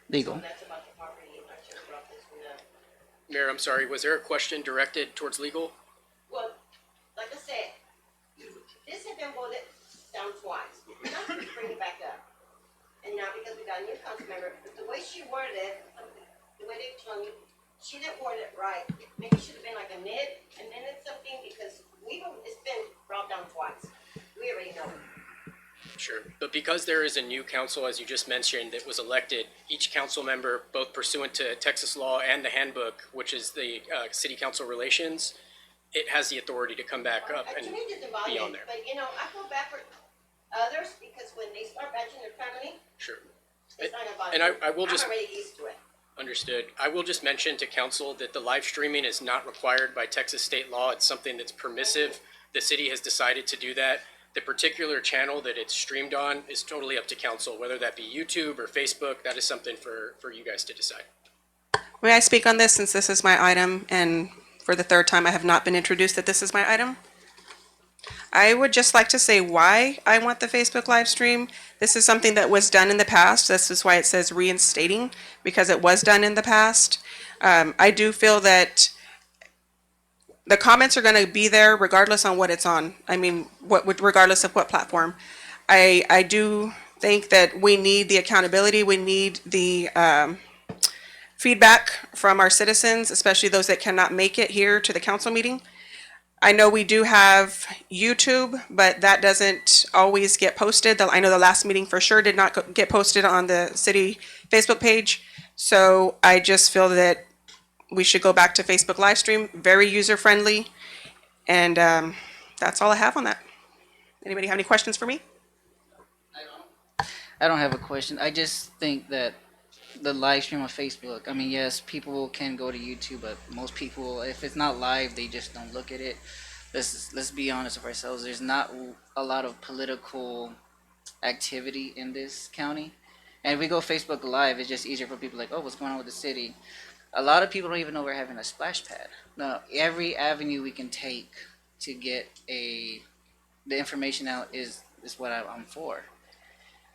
Legal. So that's about the property, and I should have brought this one up. Mayor, I'm sorry, was there a question directed towards legal? Well, like I said, this had been voted down twice, not to bring it back up. And now because we got a new council member, but the way she worded it, the way they told me, she didn't word it right. Maybe it should have been like a nit, and then it's something, because it's been brought down twice. We already know it. Sure, but because there is a new council, as you just mentioned, that was elected, each council member, both pursuant to Texas law and the handbook, which is the city council relations, it has the authority to come back up and To me, it doesn't be bother on me, there. but I feel bad for others, because when they start batching their family, Sure. it's not gonna bother And me. I will just, I'm already used to it. understood. I will just mention to council that the live streaming is not required by Texas state law. It's something that's permissive. The city has decided to do that. The particular channel that it's streamed on is totally up to council, whether that be YouTube or Facebook. That is something for you guys to decide. May I speak on this since this is my item and for the third time I have not been introduced that this is my item? I would just like to say why I want the Facebook live stream. This is something that was done in the past. This is why it says reinstating, because it was done in the past. I do feel that the comments are going to be there regardless on what it's on. I mean, regardless of what platform. I do think that we need the accountability. We need the feedback from our citizens, especially those that cannot make it here to the council meeting. I know we do have YouTube, but that doesn't always get posted. I know the last meeting for sure did not get posted on the city Facebook page. So I just feel that we should go back to Facebook live stream, very user friendly. And that's all I have on that. Anybody have any questions for me? I don't have a question. I just think that the live stream on Facebook, I mean, yes, people can go to YouTube, but most people, if it's not live, they just don't look at it. Let's be honest with ourselves. There's not a lot of political activity in this county. And if we go Facebook Live, it's just easier for people like, oh, what's going on with the city? A lot of people don't even know we're having a splash pad. Now, every avenue we can take to get the information out is what I'm for.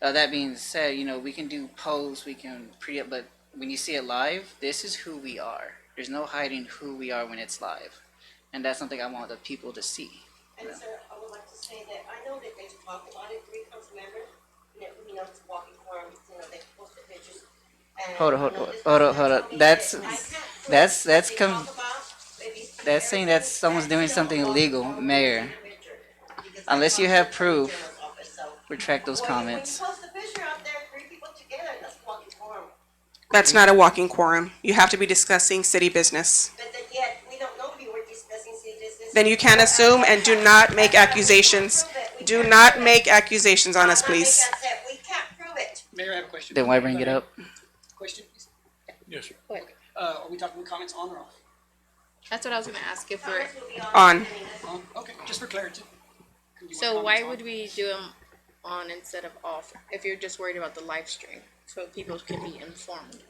That being said, we can do posts, we can but when you see it live, this is who we are. There's no hiding who we are when it's live. And that's something I want the people to see. And sir, I would like to say that I know that they talked about it, 3 council members, it's walking forums, they posted pictures. And Hold up. That's saying that someone's doing something illegal, Mayor. Unless you have proof, retract those comments. When you post a picture out there, 3 people together, that's walking forum. That's not a walking quorum. You have to be discussing city business. But then yet, we don't know if you were discussing city business. Then you can't assume and do not make accusations. Do not make accusations on us, please. We can't prove it. Mayor, I have a question. Then why bring it up? Question, please. Yes, sir. Are we talking comments on or off? That's what I was gonna ask if we're, On. On, okay, just for clarity. Do you want so why comments would on? we do them on instead of off? If you're just worried about the live stream, so people can be informed.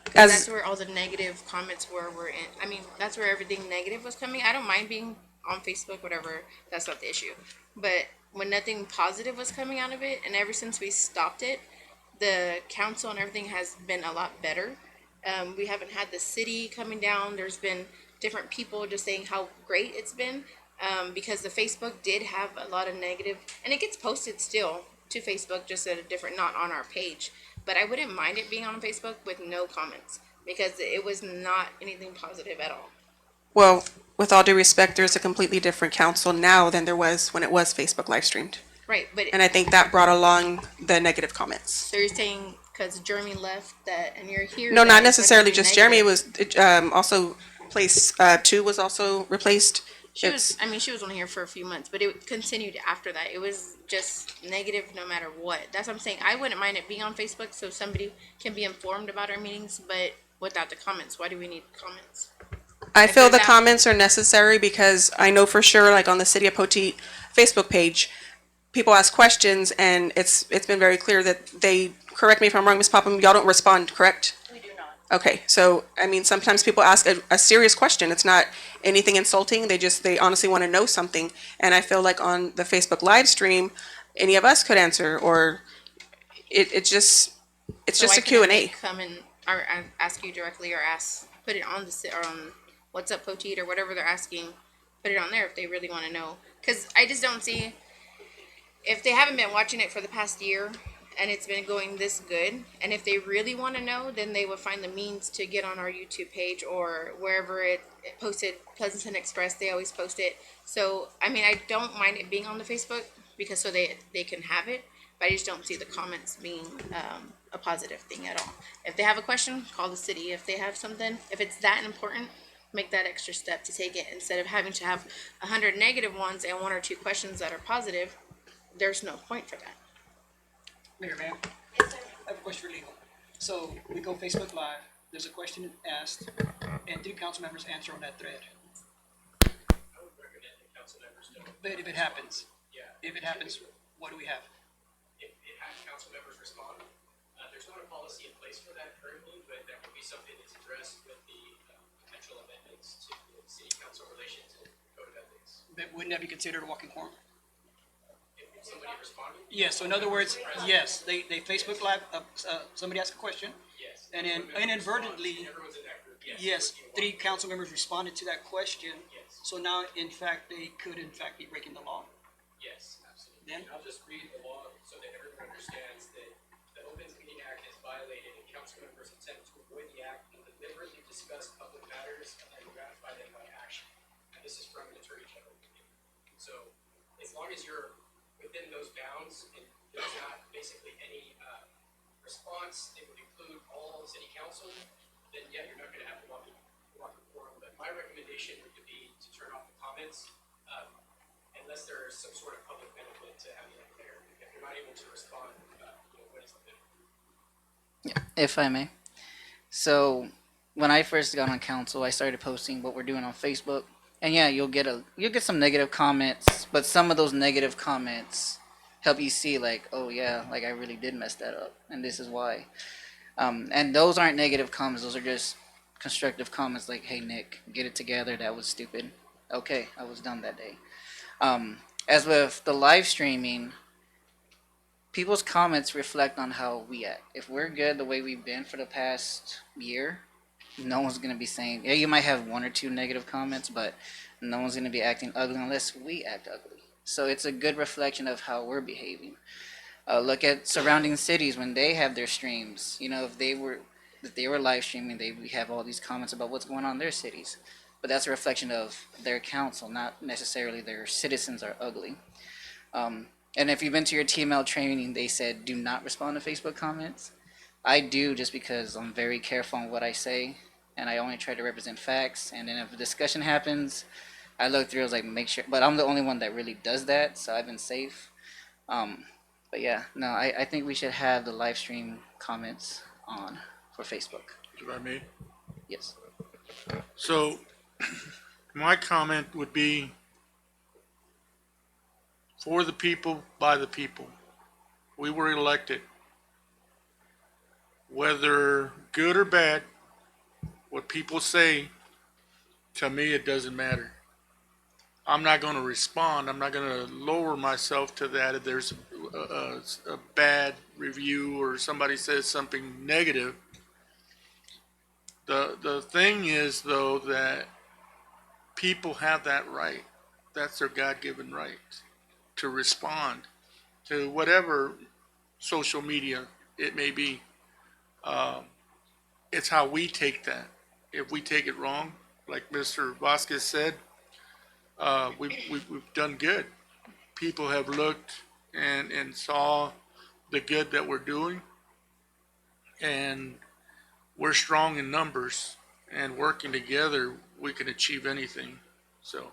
'Cause As- that's where all the negative comments were in. I mean, that's where everything negative was coming. I don't mind being on Facebook, whatever. That's not the issue. But when nothing positive was coming out of it, and ever since we stopped it, the council and everything has been a lot better. We haven't had the city coming down. There's been different people just saying how great it's been, because the Facebook did have a lot of negative, and it gets posted still to Facebook, just at a different, not on our page. But I wouldn't mind it being on Facebook with no comments, because it was not anything positive at all. Well, with all due respect, there's a completely different council now than there was when it was Facebook live streamed. Right, but And I think that brought along the negative comments. so you're saying because Jeremy left that, and you're here. No, that not it's necessarily gonna be just Jeremy. It negative? was also place 2 was also replaced. She was. I mean, she was only here for a few months, but it continued after that. It was just negative no matter what. That's what I'm saying. I wouldn't mind it being on Facebook so somebody can be informed about our meetings, but without the comments. Why do we need comments? I feel the there's that- comments are necessary because I know for sure, like on the City of Poteet Facebook page, people ask questions and it's been very clear that they, correct me if I'm wrong, Ms. Popham, y'all don't respond, correct? We do not. Okay, so, I mean, sometimes people ask a serious question. It's not anything insulting. They honestly want to know something. And I feel like on the Facebook live stream, any of us could answer, or it's just So a why couldn't Q&A. they come and or ask you directly, or put it on or on What's Up Poteet or whatever they're asking. Put it on there if they really want to know. Because I just don't see, if they haven't been watching it for the past year and it's been going this good, and if they really want to know, then they would find the means to get on our YouTube page or wherever it posted. Pleasanton Express, they always post it. So I mean, I don't mind it being on the Facebook because so they can have it, but I just don't see the comments being a positive thing at all. If they have a question, call the city. If they have something, if it's that important, make that extra step to take it instead of having to have 100 negative ones and 1 or 2 questions that are positive. There's no point for that. Mayor, ma'am, Yes, sir. I have a question for legal. So we go Facebook Live, there's a question asked, and 3 council members answer on that thread. I would recommend that council members don't. But if it happens, Yeah. if it happens, what do we have? If it has council members respond, there's not a policy in place for that currently, but that would be something that's addressed with the potential amendments to the city council relations and code of ethics. But wouldn't that be considered a walking quorum? If somebody responded. Yes, so in other words, yes, they Facebook Live, somebody asked a question, Yes. and then inadvertently, Everyone's in that group, yes. yes, 3 council members responded to that question. Yes. So now, in fact, they could in fact be breaking the law. Yes, absolutely. Then? And I'll just read the law so that everyone understands that the Opens Meeting Act is violated and council members attempt to avoid the act and deliberately discuss public matters and then ratify them by action. And this is from an attorney general. So as long as you're within those bounds and there's not basically any response, it would include all city council, then yeah, you're not gonna have to walk in quorum. But my recommendation would be to turn off the comments, unless there is some sort of public benefit to having it there. If you're not able to respond, what is the benefit? If I may. So when I first got on council, I started posting what we're doing on Facebook. And yeah, you'll get some negative comments, but some of those negative comments help you see like, oh yeah, like I really did mess that up, and this is why. And those aren't negative comments; those are just constructive comments like, hey Nick, get it together. That was stupid. Okay, I was dumb that day. As with the live streaming, people's comments reflect on how we act. If we're good the way we've been for the past year, no one's gonna be saying, yeah, you might have 1 or 2 negative comments, but no one's gonna be acting ugly unless we act ugly. So it's a good reflection of how we're behaving. Look at surrounding cities when they have their streams. You know, if they were live streaming, we have all these comments about what's going on in their cities. But that's a reflection of their council, not necessarily their citizens are ugly. And if you've been to your TML training, they said do not respond to Facebook comments. I do, just because I'm very careful on what I say, and I only try to represent facts. And then if a discussion happens, I look through, I was like, make sure. But I'm the only one that really does that, so I've been safe. But yeah, no, I think we should have the live stream comments on for Facebook. If I may. Yes. So, my comment would be for the people, by the people. We were elected. Whether good or bad, what people say, to me, it doesn't matter. I'm not gonna respond. I'm not gonna lower myself to that if there's a bad review or somebody says something negative. The thing is though that people have that right. That's their God-given right to respond to whatever social media it may be. It's how we take that. If we take it wrong, like Mr. Vasquez said, we've done good. People have looked and saw the good that we're doing, and we're strong in numbers, and working together, we can achieve anything. So.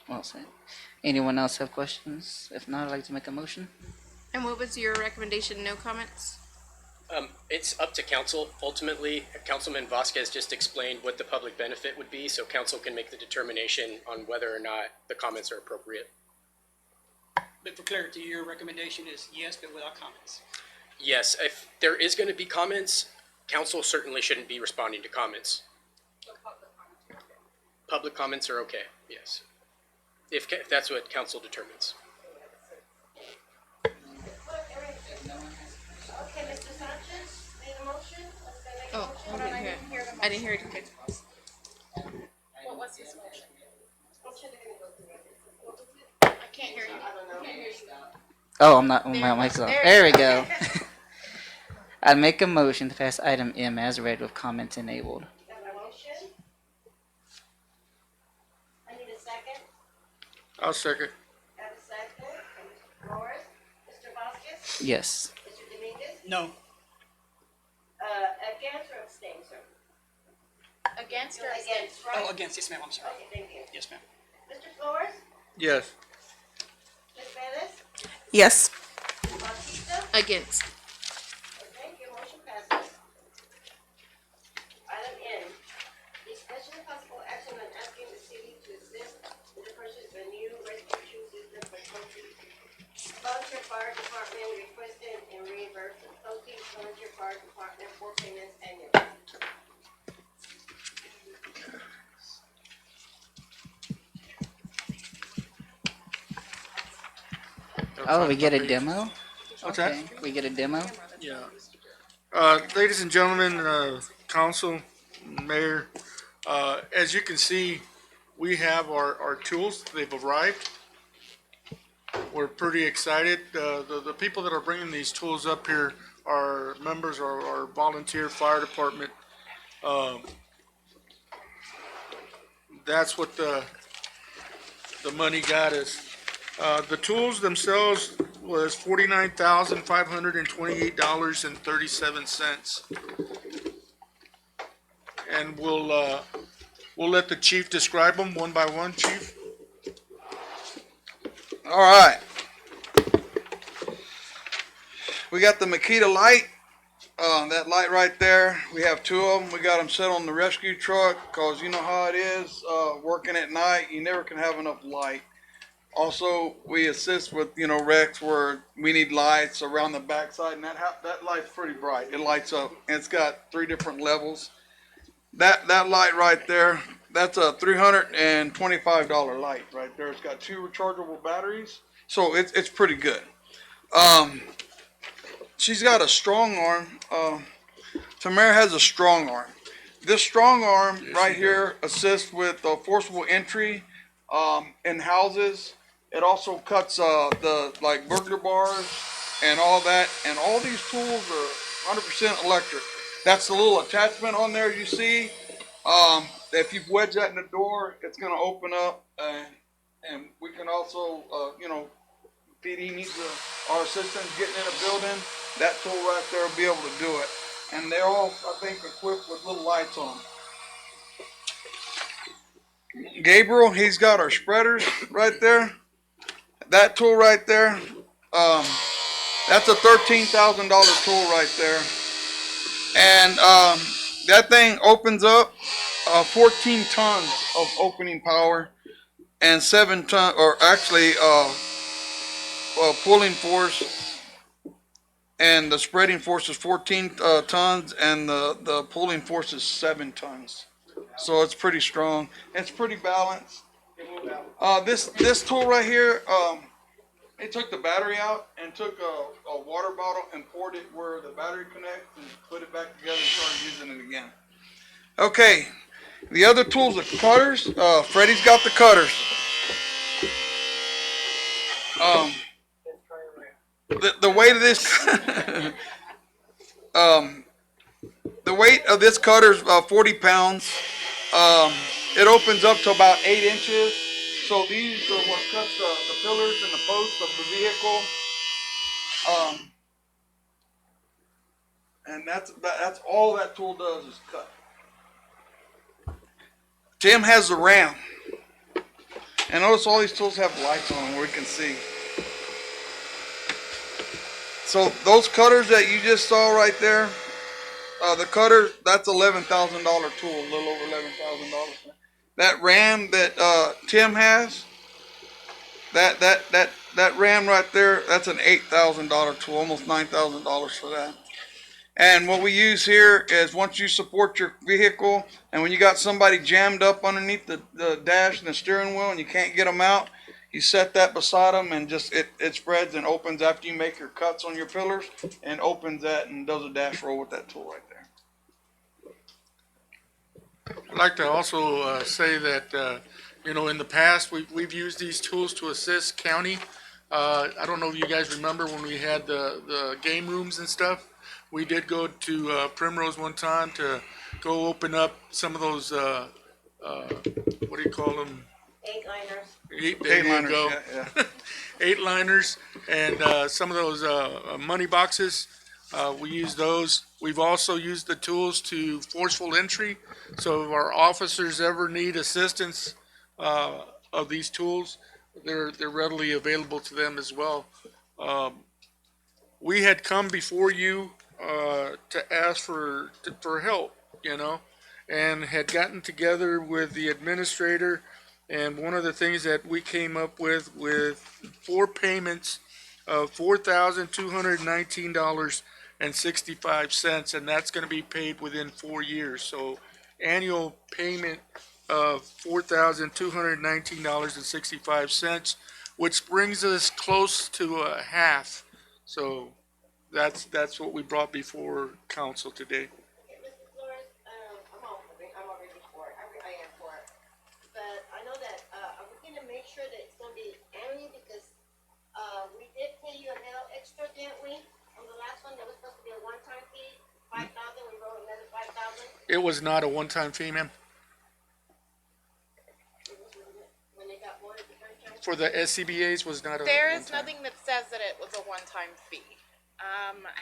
Well said. Anyone else have questions? If not, I'd like to make a motion. And what was your recommendation? No comments? It's up to council. Ultimately, Councilman Vasquez just explained what the public benefit would be, so council can make the determination on whether or not the comments are appropriate. But for clarity, your recommendation is yes, but without comments. Yes, if there is going to be comments, council certainly shouldn't be responding to comments. Public comments are okay, yes. If that's what council determines. Okay, Mr. Sanchez made a motion. Oh, I didn't hear it. Okay. What was his motion? I can't hear you. I don't know. Oh, I'm not. My mic's off. There we go. I'd make a motion to pass item M as read with comments enabled. Got my motion? I need a second. I'll second. Got a second from Mr. Flores. Mr. Vasquez? Yes. Mr. Dominguez? No. Against or abstain, sir? Against or Against, right? Oh, against, yes, ma'am, I'm sorry. Okay, thank you. Yes, ma'am. Mr. Flores? Yes. Ms. Perez? Yes. Ms. Bautista? Against. Okay, your motion passes. Item N, discussion and possible action on asking the city to assist in the purchase of a new rescue system for County. Volunteer Fire Department requested and reimbursed the County Volunteer Fire Department for payments annually. Oh, we get a demo? What's Okay, that? we get a demo? Yeah. Ladies and gentlemen, council, mayor, as you can see, we have our tools. They've arrived. We're pretty excited. The people that are bringing these tools up here are members of our volunteer fire department. That's what the money got us. The tools themselves was $49,528.37. And we'll let the chief describe them one by one, chief. All right. We got the Makita light. That light right there. We have two of them. We got them set on the rescue truck because you know how it is. Working at night, you never can have enough light. Also, we assist with, wrecks where we need lights around the backside, and that light's pretty bright. It lights up, and it's got 3 different levels. That light right there, that's a $325 light right there. It's got 2 rechargeable batteries, so it's pretty good. She's got a strong arm. Tamara has a strong arm. This strong arm right here assists with forcible entry in houses. It also cuts the burglar bars and all that. And all these tools are 100% electric. That's the little attachment on there you see. If you wedge that in the door, it's going to open up. And we can also, PD needs our assistance getting in a building. That tool right there will be able to do it. And they're all, I think, equipped with little lights on them. Gabriel, he's got our spreaders right there. That tool right there, that's a $13,000 tool right there. And that thing opens up 14 tons of opening power and 7 ton, or actually pulling force. And the spreading force is 14 tons, and the pulling force is 7 tons. So it's pretty strong. It's pretty balanced. This tool right here, it took the battery out and took a water bottle and poured it where the battery connects and put it back together and started using it again. Okay, the other tools, the cutters. Freddie's got the cutters. The weight of this, the weight of this cutter is 40 pounds. It opens up to about 8 inches. So these are what cuts the pillars and the posts of the vehicle. And that's all that tool does is cut. Tim has the ram. And notice all these tools have lights on them where we can see. So those cutters that you just saw right there, the cutter, that's $11,000 tool, a little over $11,000. That ram that Tim has, that ram right there, that's an $8,000 tool, almost $9,000 for that. And what we use here is once you support your vehicle, and when you got somebody jammed up underneath the dash and the steering wheel and you can't get them out, you set that beside them and just it spreads and opens after you make your cuts on your pillars, and opens that and does a dash roll with that tool right there. I'd like to also say that, you know, in the past, we've used these tools to assist county. I don't know if you guys remember when we had the game rooms and stuff. We did go to Primrose one time to go open up some of those, what do you call them? 8-liners. There you Liners, go. yeah. 8-liners and some of those money boxes. We use those. We've also used the tools to forceful entry. So if our officers ever need assistance of these tools, they're readily available to them as well. We had come before you to ask for help, you know, and had gotten together with the administrator. And one of the things that we came up with 4 payments of $4,219.65, and that's going to be paid within 4 years. So annual payment of $4,219.65, which brings us close to a half. So that's what we brought before council today. Mr. Flores, I'm already for it. I am for it. But I know that, are we gonna make sure that it's gonna be annually, because, we did pay you a little extra, didn't we? On the last one, that was supposed to be a one-time fee, 5,000, we wrote another 5,000. It was not a one-time fee, ma'am. When they got boarded the franchise. For the SCBA's was not a There is one-time. nothing that says that it was a one-time fee.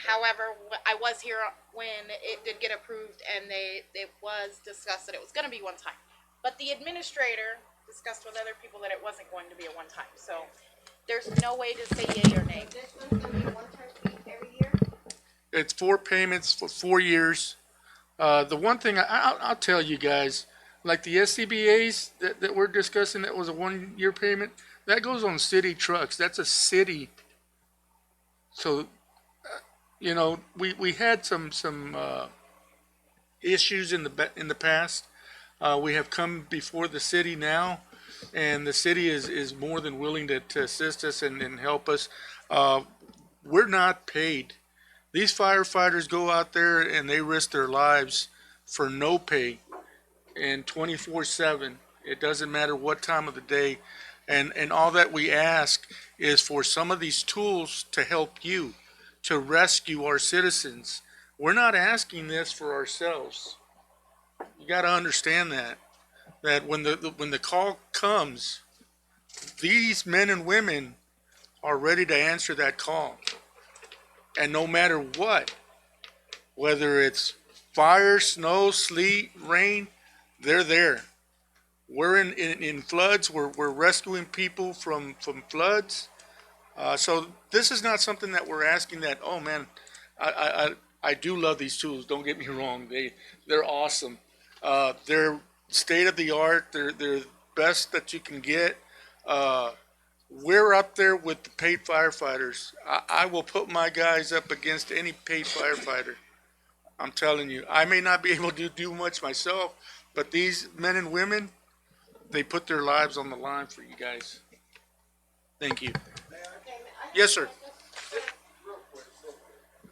However, I was here when it did get approved, and it was discussed that it was gonna be one time. But the administrator discussed with other people that it wasn't going to be a one time, so there's no way to say yay or nay. This one's gonna be a one-time fee every year? It's 4 payments for 4 years. The one thing I'll tell you guys, like the SCBA's that we're discussing, that was a 1-year payment, that goes on city trucks. That's a city. So, you know, we had some issues in the past. We have come before the city now, and the city is more than willing to assist us and help us. We're not paid. These firefighters go out there and they risk their lives for no pay, and 24/7. It doesn't matter what time of the day. And all that we ask is for some of these tools to help you, to rescue our citizens. We're not asking this for ourselves. You got to understand that when the call comes, these men and women are ready to answer that call. And no matter what, whether it's fire, snow, sleet, rain, they're there. We're in floods. We're rescuing people from floods. So this is not something that we're asking that, oh man, I do love these tools. Don't get me wrong. They're awesome. They're state of the art. They're best that you can get. We're up there with the paid firefighters. I will put my guys up against any paid firefighter. I'm telling you, I may not be able to do much myself, but these men and women, they put their lives on the line for you guys. Thank you. Yes, sir. Real quick,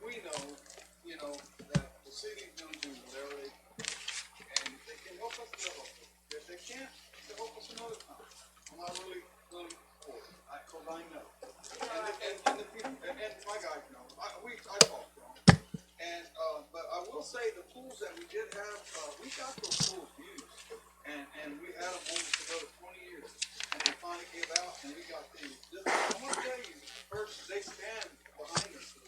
we know, that the city's gonna do whatever they can, and if they can help us, they'll help us. If they can't, they'll help us another time. I'm not really for it, cause I know. And the people, and my guys know, I talk to them. And, but I will say the pools that we did have, we got those pools used, and we had them almost another 20 years. And they finally gave out, and we got these. I'm gonna tell you, first, they stand behind us.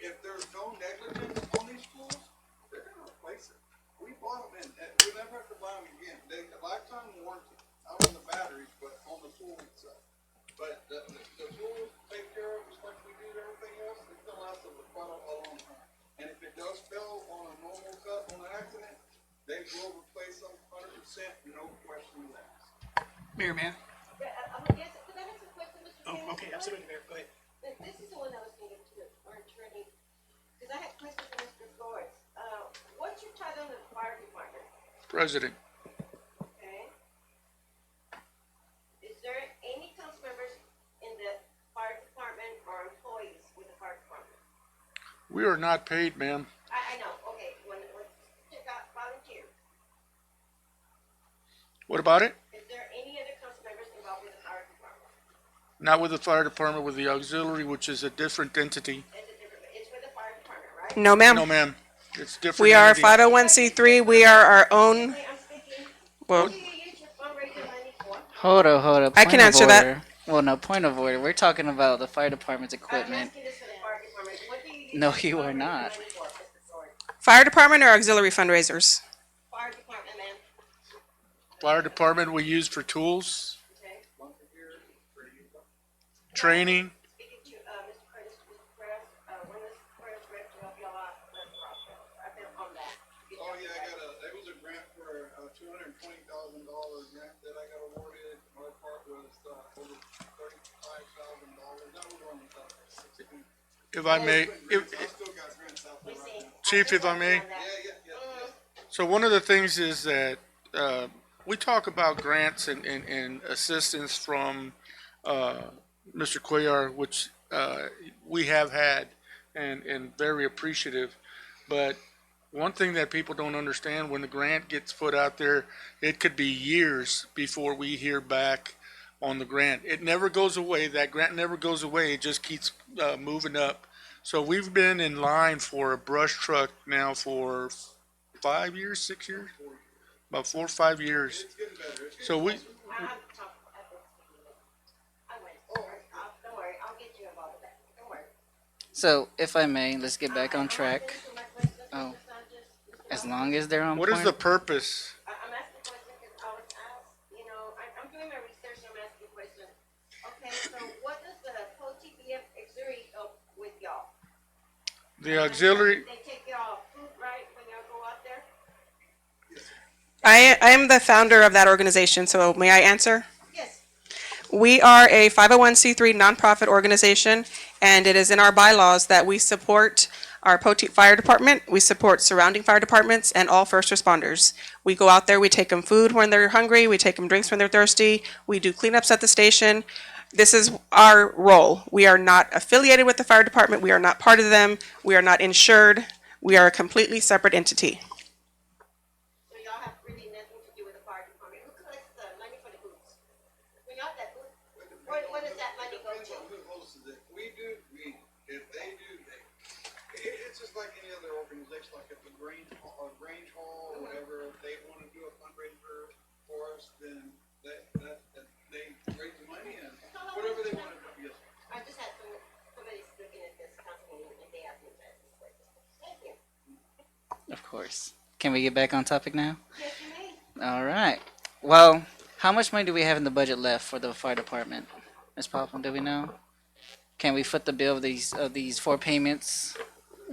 If there's no negligence on these pools, they're gonna replace it. We bought them and we never have to buy them again. They, a lifetime warranty, not on the batteries, but on the pool itself. But the pool take care of us like we do everything else, it's gonna last us quite a long time. And if it does fail on a normal cut, on an accident, they will replace them 100%, no question asked. Mayor, man. Yes, could I ask a question, Mr. Chairman? Oh, okay, absolutely, Mayor, go ahead. This is the one I was thinking to our attorney, because I had questions for Mr. Flores. What's your title in the fire department? President. Okay. Is there any council members in the fire department or employees with the fire department? We are not paid, ma'am. I know, okay, when check out volunteer. What about it? Is there any other council members involved with the fire department? Not with the fire department, with the auxiliary, which is a different entity. It's with the fire department, right? No, ma'am. No, ma'am. It's different. We are entity. 501c3. We are our own. Well, Hold up. I can answer that. Well, no, point of order. We're talking about the fire department's equipment. No, you are not. fire department or auxiliary fundraisers? Fire department, ma'am. Fire department we use for tools, Okay. training. Speaking to, Mr. Curtis, when is Curtis ready to help y'all out with the process? I've been on that. Oh, yeah, there was a grant for a $220,000 grant that I got awarded. My part was, over $35,000. That was on the, If I may, Chief, if I may. So one of the things is that we talk about grants and assistance from Mr. Cuellar, which we have had and very appreciative. But one thing that people don't understand, when the grant gets put out there, it could be years before we hear back on the grant. It never goes away. That grant never goes away. It just keeps moving up. So we've been in line for a brush truck now for 5 years, 6 years, about 4 or 5 years. So we, I went. Don't worry, I'll get you involved with that. Don't worry. So, if I may, let's get back on track. Oh, as long as they're on what is point. the purpose? I'm asking a question because I was asked, I'm doing my research, so I'm asking a question. Okay, so what does the POTBF auxiliary help with y'all? The auxiliary, They take y'all food, right, when y'all go out there? I am the founder of that organization, so may I answer? Yes. We are a 501c3 nonprofit organization, and it is in our bylaws that we support our Poteet Fire Department, we support surrounding fire departments, and all first responders. We go out there, we take them food when they're hungry, we take them drinks when they're thirsty, we do cleanups at the station. This is our role. We are not affiliated with the fire department, we are not part of them, we are not insured, we are a completely separate entity. So y'all have really nothing to do with the fire department. Who collects the money for the booths? When y'all have that booth, where does that money go to? who hosts it. We do, if they do, it's just like any other organization, like if the Grange Hall or whatever, if they want to do a fundraiser for us, then they raise the money and whatever they want to do. Yes. I just had somebody looking at this council meeting and they asked me to ask this question. Thank you. Of course. Can we get back on topic now? Yes, you may. All right. Well, how much money do we have in the budget left for the fire department? Ms. Popham, do we know? Can we foot the bill of these 4 payments?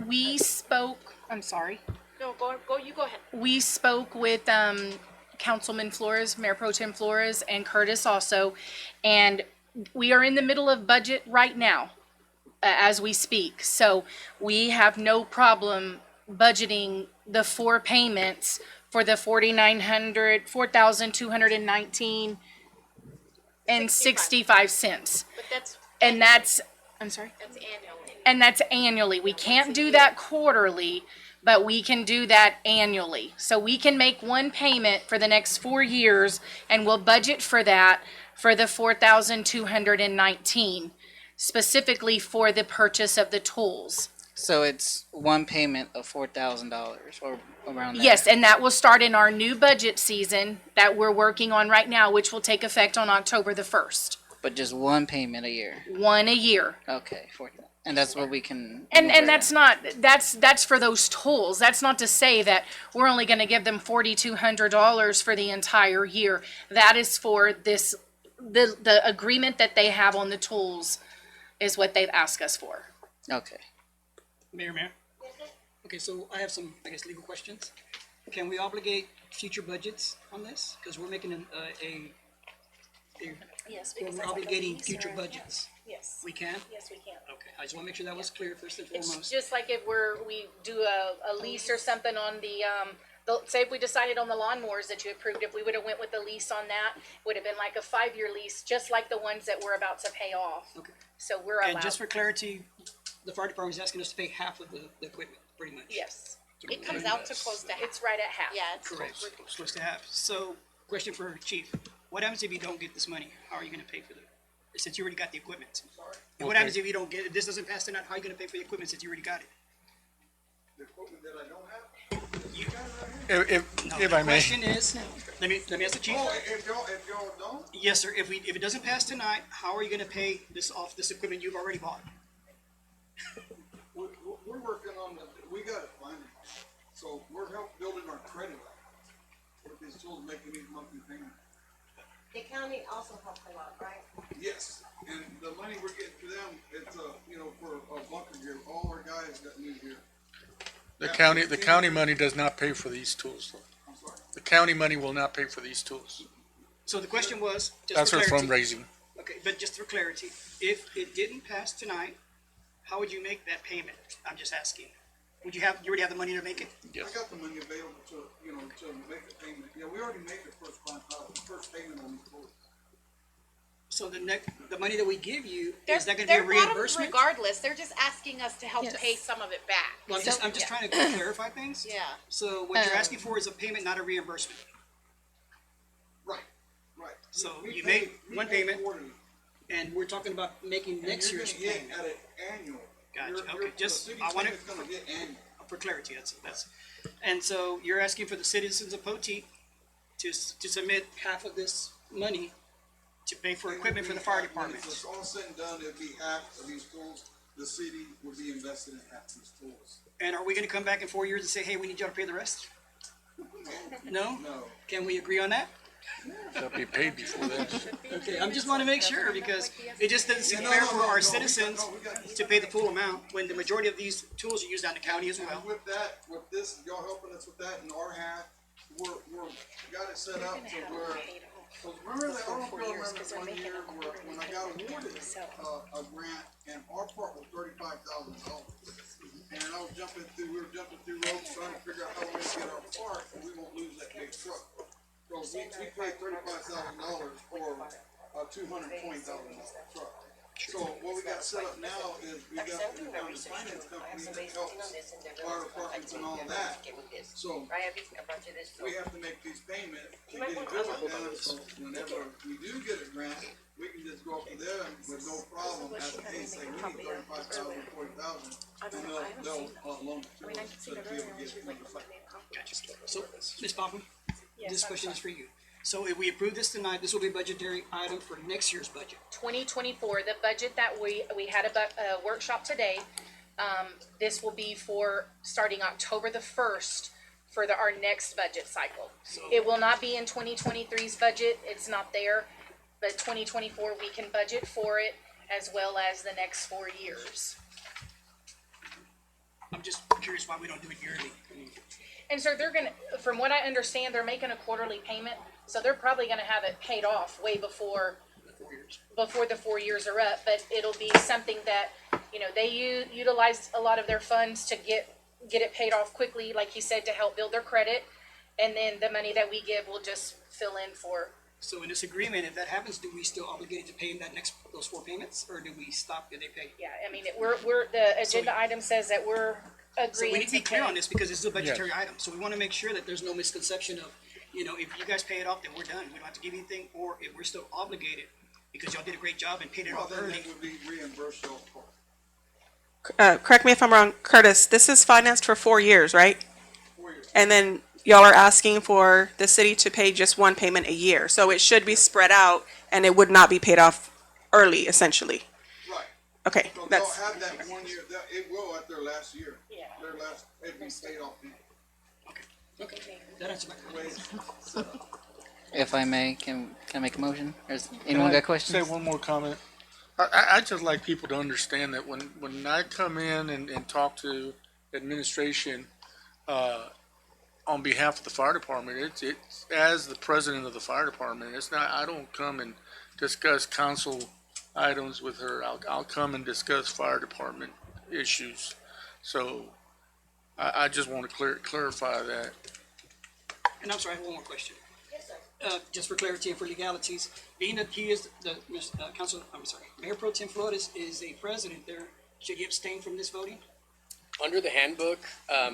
We spoke, I'm sorry. No, you go ahead. We spoke with Councilman Flores, Mayor Pro Tem Flores, and Curtis also, and we are in the middle of budget right now as we speak. So we have no problem budgeting the 4 payments for the 4,219 and 65 cents. But that's, And that's, I'm sorry? that's annually. And that's annually. We can't do that quarterly, but we can do that annually. So we can make one payment for the next 4 years, and we'll budget for that for the 4,219, specifically for the purchase of the tools. So it's one payment of $4,000 or around that. Yes, and that will start in our new budget season that we're working on right now, which will take effect on October the 1st. But just one payment a year. One a year. Okay, 4,000. And that's what we can. And that's not, that's for those tools. That's not to say that we're only gonna give them $4,200 for the entire year. That is for this, the agreement that they have on the tools is what they've asked us for. Okay. Mayor. Okay, so I have some, I guess, legal questions. Can we obligate future budgets on this? Because we're making Yes. we're obligating future budgets. Yes. We can? Yes, we can. Okay, I just want to make sure that was clear first and It's foremost. just like if we do a lease or something on say if we decided on the lawnmowers that you approved, if we would have went with the lease on that, would have been like a 5-year lease, just like the ones that we're about to pay off. Okay. So we're allowed. And just for clarity, the fire department is asking us to pay half of the equipment, pretty much. Yes. It comes out to close to half. It's right at half. Yeah, it's Correct, supposed to have. So, question for Chief, what happens if you don't get this money? How are you gonna pay for since you already got the equipment? And what happens if you don't get, if this doesn't pass tonight, how are you gonna pay for the equipment since you already got it? The equipment that I don't have? No, If the I may. question is, let me ask the chief. Oh, if y'all don't? Yes, sir, if it doesn't pass tonight, how are you gonna pay this equipment you've already bought? We're working on we got it finally. So we're building our credit with these tools, making these monthly payments. The county also helps a lot, right? Yes, and the money we're getting to them, it's for a bunker gear, all our guys got new gear. The county money does not pay for these tools, though. I'm sorry. The county money will not pay for these tools. So the question was, just That's for for clarity. fundraising. Okay, but just for clarity, if it didn't pass tonight, how would you make that payment? I'm just asking. You already have the money to make it? I got the money available to make the payment. Yeah, we already made the first payment on these tools. So the money that we give you, They're, is that gonna be a they're bottom reimbursement? regardless, they're just asking us to help Yes. pay some of it back. Well, I'm just trying to clarify things. Yeah. So what you're asking for is a payment, not a reimbursement. Right. So We you pay- made we one pay payment, quarterly. and we're talking about making And next you're year's gonna get payment. at an annual. Gotcha, Your- okay, just, the I city's wanna, payment's gonna get annual. for clarity, that's, and so you're asking for the citizens of Poteet to submit half of this money to pay for equipment for the fire department. When it's all said and done, it'd be half of these tools. The city would be invested in half of these tools. And are we gonna come back in 4 years and say, hey, we need y'all to pay the rest? No? No. Can we agree on that? They'll be paid before that. Okay, I just wanna make sure, because it just doesn't seem Yeah, no, fair no, for no, our no, citizens we got- to pay the full amount, when the majority of these tools are used out in the county as well. And with this, y'all helping us with that in our half, we're got it set up to where. Cause remember that, I don't know if y'all remember that one year where, when I got awarded, a grant and our part was $35,000. And I was we were jumping through ropes trying to figure out how we're gonna get our part, and we won't lose that big truck. So we paid $35,000 for a $220,000 truck. So what we got set up now is we found a finance company that helps fire departments and all of that. So we have to make these payments to get equipment done, so whenever we do get a grant, we can just go up to them with no problem, ask them, hey, say, we need 35,000, 40,000, and they'll loan it to us, so to be able to get it moved. Gotcha. So, Ms. Popham, this question is for you. So if we approve this tonight, this will be a budgetary item for next year's budget. 2024, the budget that we had a workshop today, this will be for starting October the 1st for our next budget cycle. It will not be in 2023's budget, it's not there, but 2024, we can budget for it as well as the next 4 years. I'm just curious why we don't do it yearly. And so they're gonna, from what I understand, they're making a quarterly payment, so they're probably gonna have it paid off way before the 4 years are up, but it'll be something that, they utilize a lot of their funds to get get it paid off quickly, like he said, to help build their credit. And then the money that we give will just fill in for. So in this agreement, if that happens, do we still obligated to pay them those 4 payments, or do we stop? Do they pay? Yeah, I mean, the agenda item says that we're So agreeing we need to be to clear pay. on this because this is a budgetary item. So we want to make sure that there's no misconception of, if you guys pay it off, then we're done. We don't have to give you anything, or if we're still obligated because y'all did a great job and paid it off early. Correct me if I'm wrong, Curtis, this is financed for 4 years, right? And then y'all are asking for the city to pay just one payment a year, so it should be spread out and it would not be paid off early, essentially. Right. Okay, So they'll that's, have that 1 year, it will at their last year. Yeah. It'll be paid off. Okay, that answers my question. If I may, can I make a motion? Or is anyone got questions? Say one more comment. I just like people to understand that when I come in and talk to administration, on behalf of the fire department, it's as the president of the fire department. It's not, I don't come and discuss council items with her. I'll come and discuss fire department issues. So I just want to clarify that. And I'm sorry, I have one more question. Just for clarity and for legalities, being that he is Mayor Pro Tem Flores is a president there, should he abstain from this voting? Under the handbook, Oh,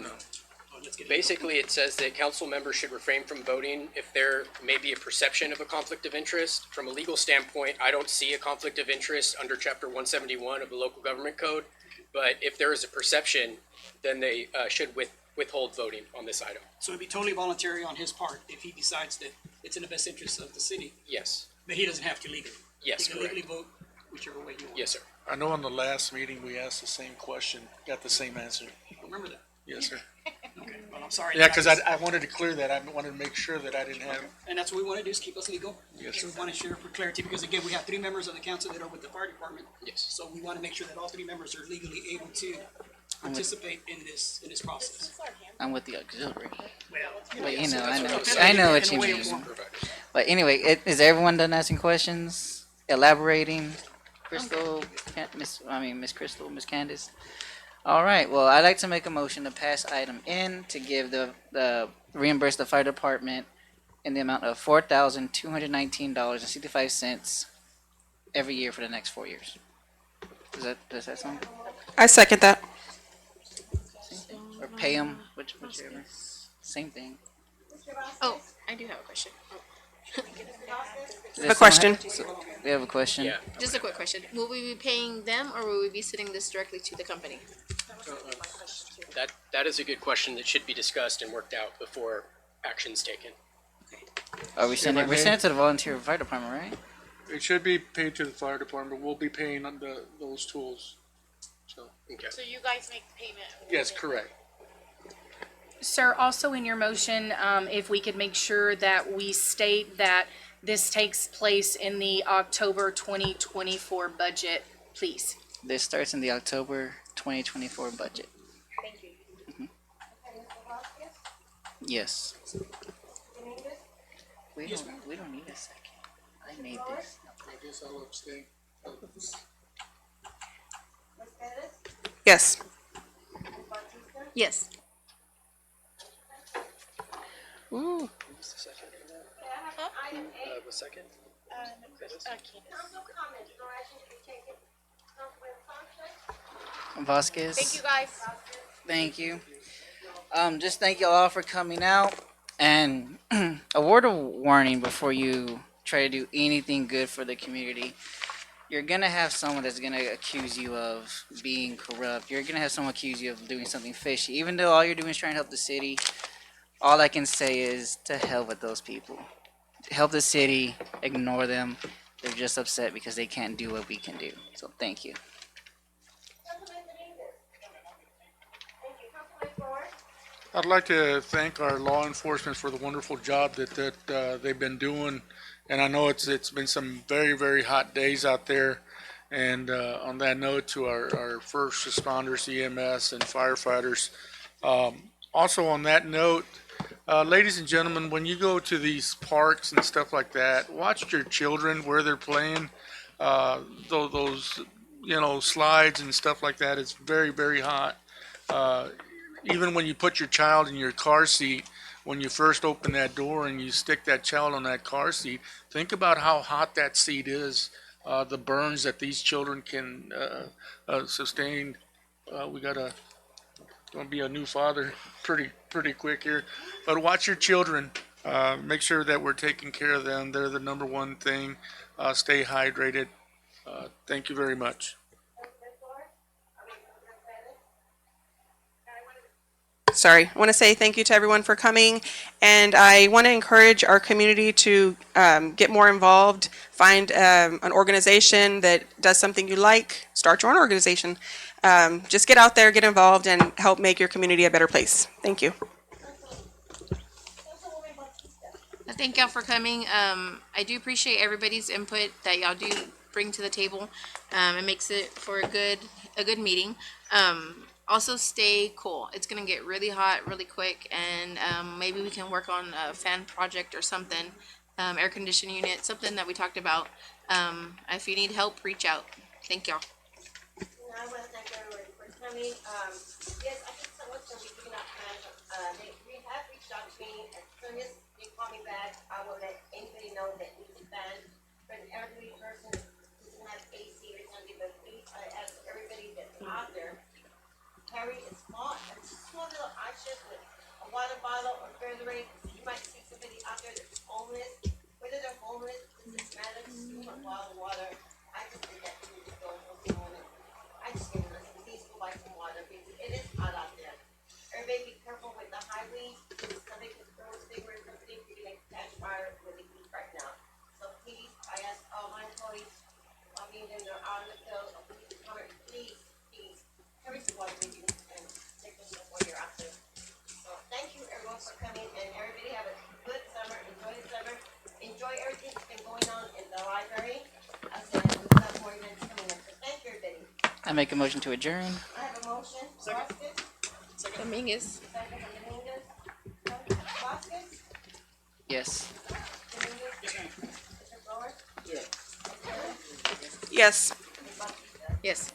let's get it. basically it says that council members should refrain from voting if there may be a perception of a conflict of interest. From a legal standpoint, I don't see a conflict of interest under chapter 171 of the local government code. But if there is a perception, then they should withhold voting on this item. So it'd be totally voluntary on his part if he decides that it's in the best interest of the city, Yes. but he doesn't have to legally. Yes, He can correct. legally vote whichever way he wants. Yes, sir. I know on the last meeting, we asked the same question, got the same answer. Remember that? Yes, sir. Okay, well, I'm sorry. Yeah, because I wanted to clear that. I wanted to make sure that I didn't have, And that's what we want to do, is keep us legal. Yes, So we want to share for clarity, because again, we have 3 members of the council that are with the fire department. Yes. So we want to make sure that all 3 members are legally able to participate in this process. I'm with the auxiliary. Well, But yeah, so I that's know, what- I know what in a you way mean. it won't- But anyway, is everyone done asking questions, elaborating? Crystal, Miss Crystal, Miss Candace. All right. Well, I'd like to make a motion to pass item N to give the reimburse the fire department in the amount of $4,219.65 every year for the next 4 years. Does that sound? I second that. Or pay them, whichever. Same thing. Oh, I do have a question. Does question. We have a question. Yeah. Just a quick question. Will we be paying them or will we be sending this directly to the company? That is a good question that should be discussed and worked out before action's taken. Are we sending? I We're may- sending it to the volunteer fire department, right? it should be paid to the fire department. We'll be paying on those tools. So, Okay. So you guys make the payment? yes, correct. Sir, also in your motion, if we could make sure that we state that this takes place in the October 2024 budget, please. This starts in the October 2024 budget. Thank you. Yes. We don't need a second. I made this. I guess I'll abstain. Yes. Yes. Ooh. The second? Vasquez. Thank you, guys. Thank you. Just thank you all for coming out. And a word of warning before you try to do anything good for the community. You're gonna have someone that's gonna accuse you of being corrupt. You're gonna have someone accuse you of doing something fishy. Even though all you're doing is trying to help the city, all I can say is to hell with those people. Help the city, ignore them. They're just upset because they can't do what we can do. So thank you. I'd like to thank our law enforcement for the wonderful job that they've been doing. And I know it's been some very, very hot days out there. And on that note, to our first responders, EMS and firefighters. Also on that note, ladies and gentlemen, when you go to these parks and stuff like that, watch your children where they're playing. Those slides and stuff like that. It's very, very hot. even when you put your child in your car seat, when you first open that door and you stick that child on that car seat, think about how hot that seat is, the burns that these children can sustain. We gotta gonna be a new father pretty quick here, but watch your children. Make sure that we're taking care of them. They're the number one thing. Stay hydrated. Thank you very much. Sorry, I want to say thank you to everyone for coming, and I want to encourage our community to get more involved. Find an organization that does something you like. Start your own organization. Just get out there, get involved, and help make your community a better place. Thank you. Thank y'all for coming. I do appreciate everybody's input that y'all do bring to the table. It makes it for a good meeting. Also stay cool. It's gonna get really hot really quick, and maybe we can work on a fan project or something, air conditioning unit, something that we talked about. If you need help, reach out. Thank y'all. I want to thank everybody for coming. Yes, I think someone's going to be giving out plans. They have reached out to me. As soon as they call me back, I will let anybody know that needs a fan. For an elderly person who doesn't have AC or something, but please, I ask everybody that's out there, carry a small little ice with a water bottle or Gatorade. You might see somebody out there that's homeless. Whether they're homeless, doesn't matter. Just want bottle of water. I just think that you just go and I just need to listen. Please go buy some water because it is hot out there. Everybody be careful with the highways. Somebody can throw a cigarette or something. You're gonna catch fire with the heat right now. So please, I ask all my employees, I mean, they're out in the field, please, carry some water with you and take them before you're out there. So thank you everyone for coming, and everybody have a good summer. Enjoy the summer. Enjoy everything that's been going on in the library. I said we've got more events coming up. So thank you everybody. I make a motion to adjourn. I have a motion. Vasquez. Dominguez. Second, Dominguez. Vasquez. Yes. Dominguez. Mr. Flores. Yes. Yes.